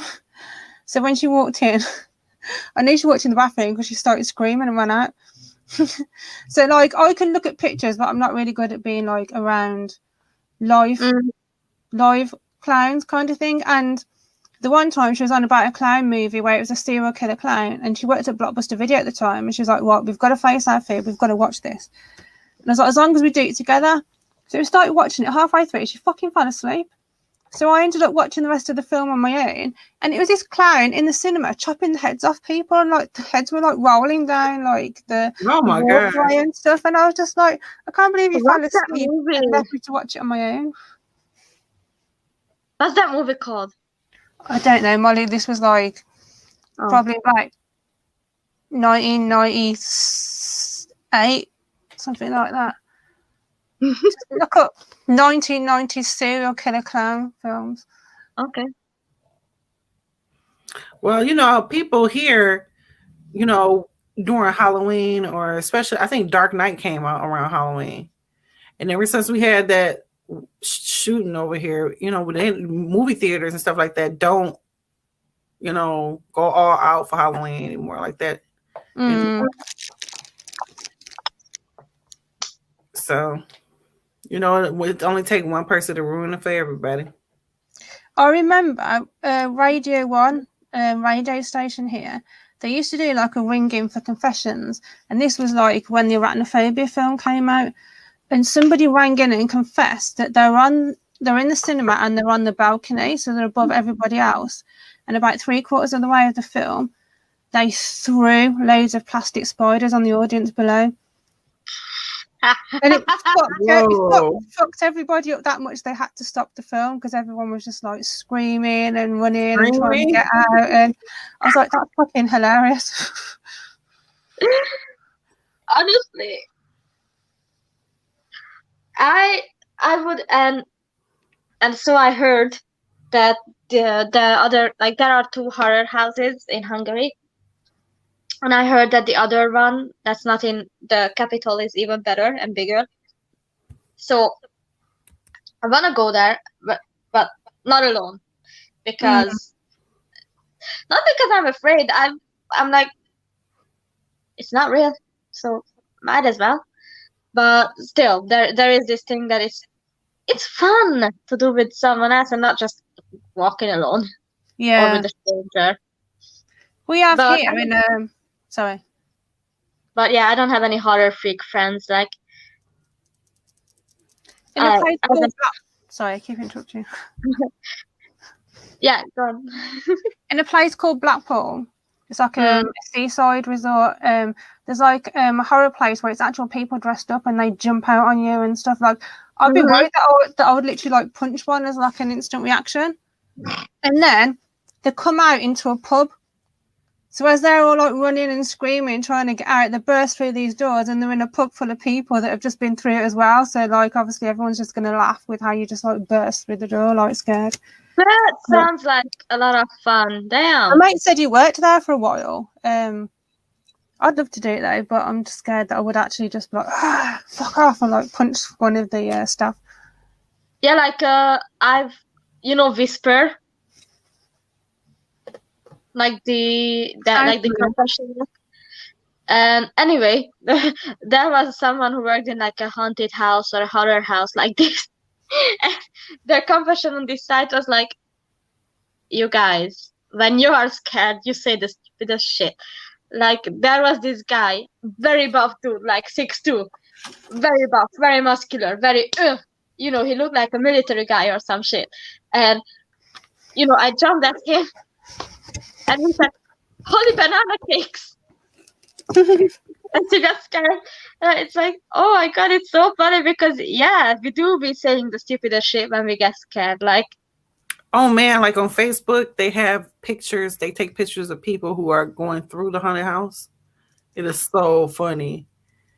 So when she walked in, I knew she walked in the bathroom because she started screaming and ran out. So like I can look at pictures, but I'm not really good at being like around live clowns kind of thing. And the one time she was on about a clown movie where it was a serial killer clown, and she worked at Blockbuster Video at the time, and she was like, "What? We've got to face our fear. We've got to watch this." And I was like, "As long as we do it together." So we started watching it. Halfway through, she fucking fell asleep. So I ended up watching the rest of the film on my own, and it was this clown in the cinema chopping the heads off people, and like the heads were like rolling down like the walkway and stuff. And I was just like, I can't believe you fell asleep and left me to watch it on my own. What's that movie called? I don't know, Molly. This was like probably like 1998, something like that. Look up 1990s serial killer clown films. Okay. Well, you know, people here, you know, during Halloween, or especially, I think Dark Knight came out around Halloween. And ever since we had that shooting over here, you know, with movie theaters and stuff like that, don't, you know, go all out for Halloween anymore like that. So, you know, it only take one person to ruin it for everybody. I remember Radio 1, radio station here, they used to do like a ring-in for confessions, and this was like when the Arachnophobia film came out, and somebody rang in and confessed that they're in the cinema and they're on the balcony, so they're above everybody else, and about 3/4 of the way of the film, they threw loads of plastic spiders on the audience below. And it fucked everybody up that much they had to stop the film, because everyone was just like screaming and running and trying to get out. And I was like, that's fucking hilarious. Honestly, I would, and so I heard that the other, like, there are 2 horror houses in Hungary. And I heard that the other one that's not in the capital is even better and bigger. So I want to go there, but not alone, because not because I'm afraid. I'm like, it's not real, so might as well. But still, there is this thing that it's fun to do with someone else and not just walking alone. Yeah. Or with a stranger. We have here in sorry. But yeah, I don't have any horror freak friends. Like, in a place called sorry, I keep interrupting you. Yeah, go on. In a place called Blackpool, it's like a seaside resort. There's like a horror place where it's actual people dressed up and they jump out on you and stuff. Like, I'd be worried that I would literally like punch one as like an instant reaction, and then they come out into a pub. So as they're all like running and screaming, trying to get out, they burst through these doors and they're in a pub full of people that have just been through it as well. So like, obviously everyone's just going to laugh with how you just like burst through the door like scared. That sounds like a lot of fun. Damn. My mate said he worked there for a while. I'd love to do it though, but I'm just scared that I would actually just be like, fuck off, and like punch one of the staff. Yeah, like Whisper. Like the confession. And anyway, there was someone who worked in like a haunted house or a horror house like this. And their confession on this site was like, you guys, when you are scared, you say the stupidest shit. Like, there was this guy, very buff dude, like 6'2", very buff, very muscular, very, he looked like a military guy or some shit. And, I jumped at him. And he said, holy banana cakes. And she got scared. It's like, oh my God, it's so funny because, yeah, we do be saying the stupidest shit when we get scared. Like, oh man, like on Facebook, they have pictures. They take pictures of people who are going through the haunted house. It is so funny.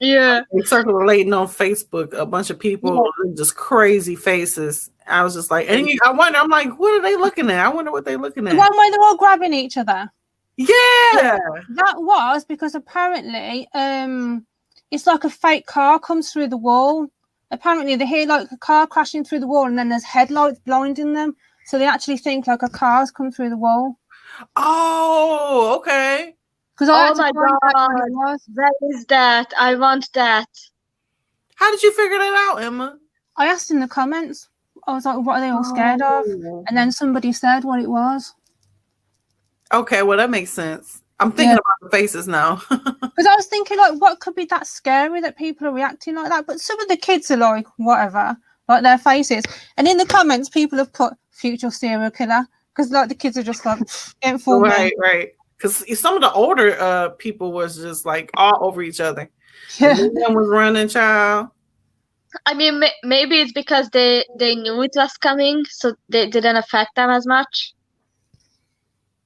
Yeah. They circulating on Facebook, a bunch of people, just crazy faces. I was just like, and I wonder, I'm like, what are they looking at? I wonder what they're looking at. The one where they're all grabbing each other. Yeah. That was because apparently it's like a fake car comes through the wall. Apparently they hear like a car crashing through the wall and then there's headlights blinding them. So they actually think like a car's come through the wall. Oh, okay. Oh my God, that is that. I want that. How did you figure that out, Emma? I asked in the comments. I was like, what are they all scared of? And then somebody said what it was. Okay, well, that makes sense. I'm thinking about the faces now. Because I was thinking, like, what could be that scary that people are reacting like that? But some of the kids are like, whatever, like their faces. And in the comments, people have put future serial killer because like the kids are just like getting full right. Because some of the older people was just like all over each other. Yeah. The man was running, child. I mean, maybe it's because they knew it was coming, so they didn't affect them as much.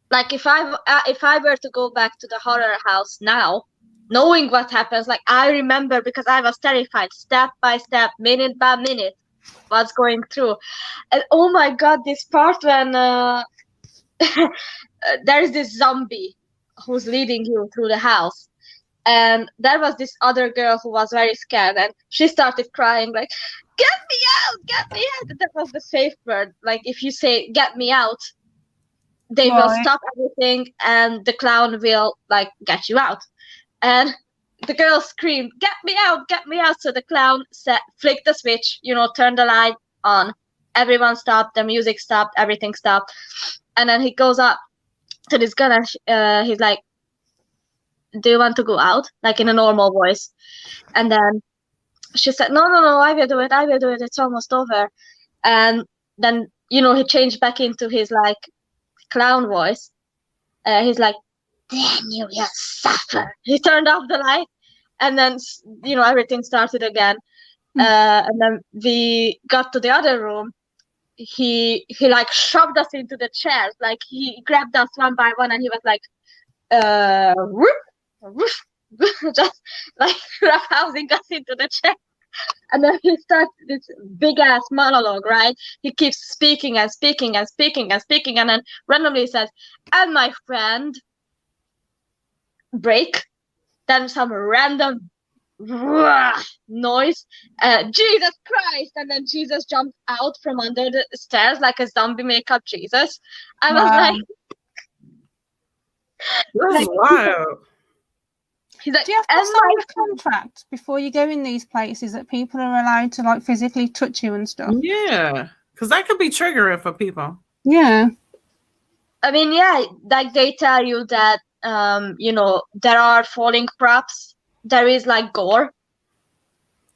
Like if I were to go back to the horror house now, knowing what happens, like I remember because I was terrified, step by step, minute by minute, what's going through, and oh my god, this part when there is this zombie who's leading you through the house. And there was this other girl who was very scared, and she started crying like, "Get me out! Get me out!" That was the safe word. Like if you say "get me out," they will stop everything, and the clown will like get you out. And the girl screamed, "Get me out! Get me out!" So the clown flicked the switch, turned the light on. Everyone stopped. The music stopped. Everything stopped. And then he goes up to this girl, and he's like, "Do you want to go out?" Like in a normal voice. And then she said, no, I will do it. It's almost over. And then, he changed back into his like clown voice. He's like, "Then you will suffer." He turned off the light, and then, everything started again. And then we got to the other room. He like shoved us into the chairs. Like he grabbed us one by one, and he was like, whoop. Just like roughhousing us into the chair. And then he starts this big ass monologue, right? He keeps speaking and speaking and speaking and speaking, and then randomly says, "And my friend," break. Then some random noise, "Jesus Christ," and then Jesus jumped out from under the stairs like a zombie makeup Jesus. I was like, that's wild. He's like, do you have to sign a contract before you go in these places that people are allowed to like physically touch you and stuff? Yeah, because that could be triggering for people. Yeah. I mean, yeah, like they tell you that, there are falling props. There is like gore.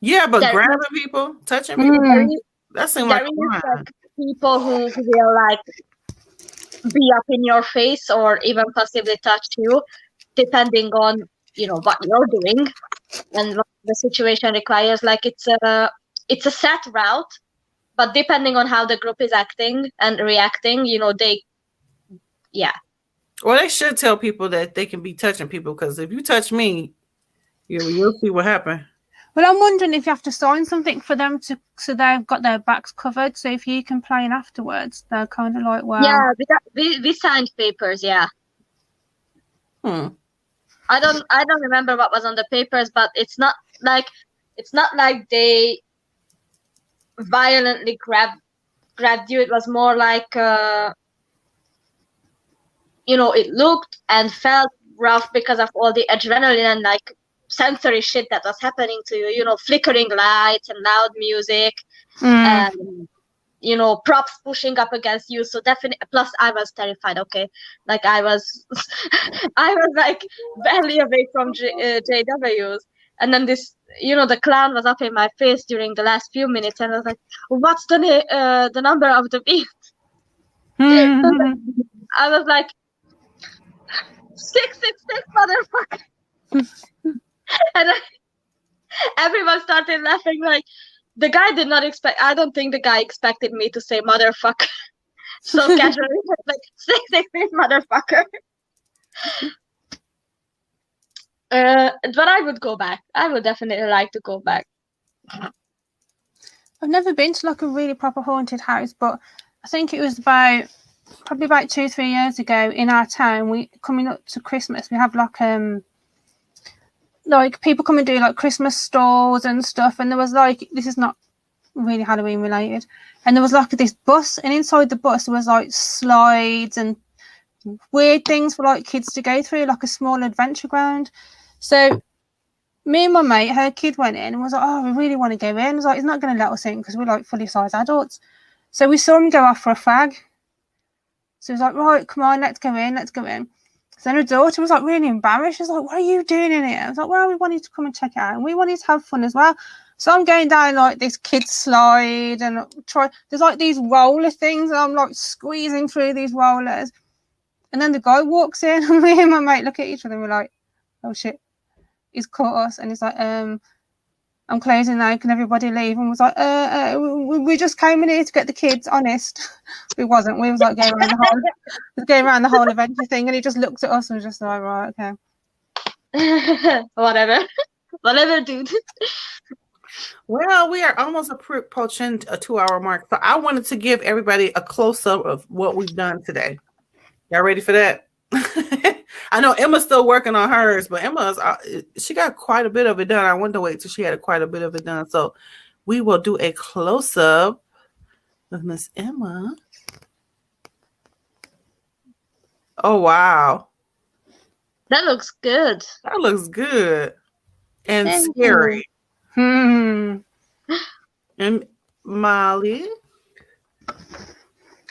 Yeah, but grabbing people, touching people, that seems like people who will like be up in your face or even possibly touch you, depending on what you're doing and what the situation requires. Like it's a set route, but depending on how the group is acting and reacting, Well, they should tell people that they can be touching people, because if you touch me, you'll see what happened. Well, I'm wondering if you have to sign something for them so they've got their backs covered. So if you complain afterwards, they're kind of like, well, yeah, we signed papers, yeah. I don't remember what was on the papers, but it's not like they violently grabbed you. It was more like it looked and felt rough because of all the adrenaline and like sensory shit that was happening to you, flickering lights and loud music and props pushing up against you. So definitely, plus I was terrified. Okay, like I was like barely away from JWs, and then this, the clown was up in my face during the last few minutes, and I was like, "What's the number of the beat?" I was like, 666, motherfucker. And everyone started laughing. Like the guy did not expect. I don't think the guy expected me to say motherfucker so casually. Like 666, motherfucker. But I would go back. I would definitely like to go back. I've never been to like a really proper haunted house, but I think it was probably about 2-3 years ago in our town. We coming up to Christmas, we have like people come and do like Christmas stalls and stuff, and there was like, this is not really Halloween related, and there was like this bus, and inside the bus there was like slides and weird things for like kids to go through, like a small adventure ground. So me and my mate, her kid went in and was like, "Oh, we really want to go in." I was like, "He's not going to let us in because we're like fully sized adults." So we saw him go off for a fag. So he was like, "Right, come on, let's go in." So then her daughter was like really embarrassed. She was like, "What are you doing in here?" I was like, "Well, we wanted to come and check it out, and we wanted to have fun as well." So I'm going down like this kid's slide and there's like these roller things and I'm like squeezing through these rollers. And then the guy walks in and me and my mate look at each other and we're like, oh shit, he's caught us. And he's like, I'm closing now, can everybody leave? And was like, we just came in here to get the kids, honest. We wasn't. We was like going around the whole adventure thing, and he just looked at us and was just like, right, okay. Whatever, dude. Well, we are almost approaching a 2-hour mark, so I wanted to give everybody a close-up of what we've done today. Y'all ready for that? I know Emma's still working on hers, but she got quite a bit of it done. I wanted to wait till she had quite a bit of it done. So we will do a close-up with Miss Emma. Oh, wow. That looks good. That looks good. And scary. And Molly.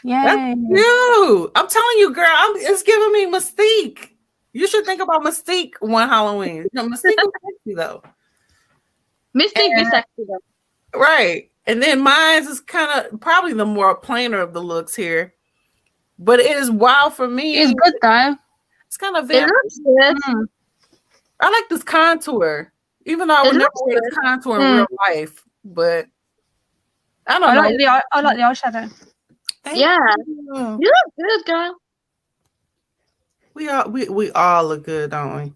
Yay. That's cute. I'm telling you, girl, it's giving me Mystique. You should think about Mystique one Halloween. Mystique is sexy though. Mystique is sexy though. Right. And then mine is kind of probably the more plainer of the looks here. But it is wild for me. It's good though. It's kind of it looks good. I like this contour. Even though I would never say it's contour in real life. But I don't know. I like the eyeshadow. Yeah. You look good, girl. We all look good, don't we?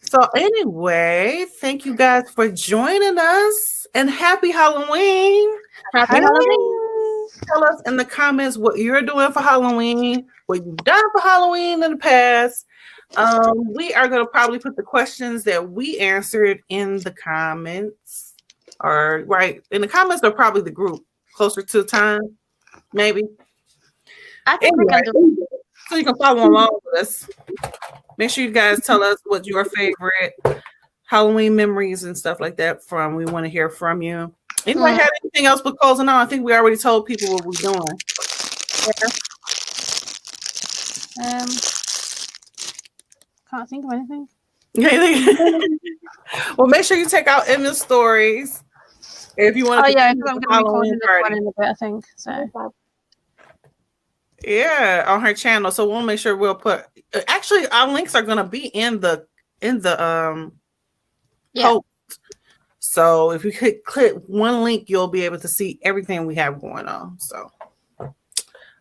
So anyway, thank you guys for joining us and happy Halloween. Happy Halloween. Tell us in the comments what you're doing for Halloween, what you've done for Halloween in the past. We are going to probably put the questions that we answered in the comments, or right in the comments, or probably the group closer to the time, maybe. I think we can do. So you can follow along with us. Make sure you guys tell us what your favorite Halloween memories and stuff like that from. We want to hear from you. Anybody have anything else but closing on? I think we already told people what we're doing. Can't think of anything. Well, make sure you check out Emma's stories if you want to. Oh yeah, because I'm going to be recording one in a bit, I think. So. Yeah, on her channel. So we'll make sure we'll put. Actually, our links are going to be in the post. So if you click one link, you'll be able to see everything we have going on. So, all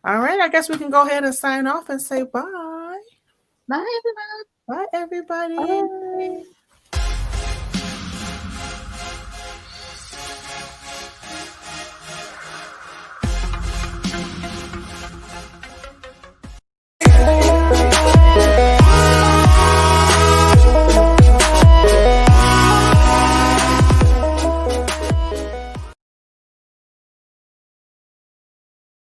right, I guess we can go ahead and sign off and say bye. Bye, everybody. Bye, everybody. Bye.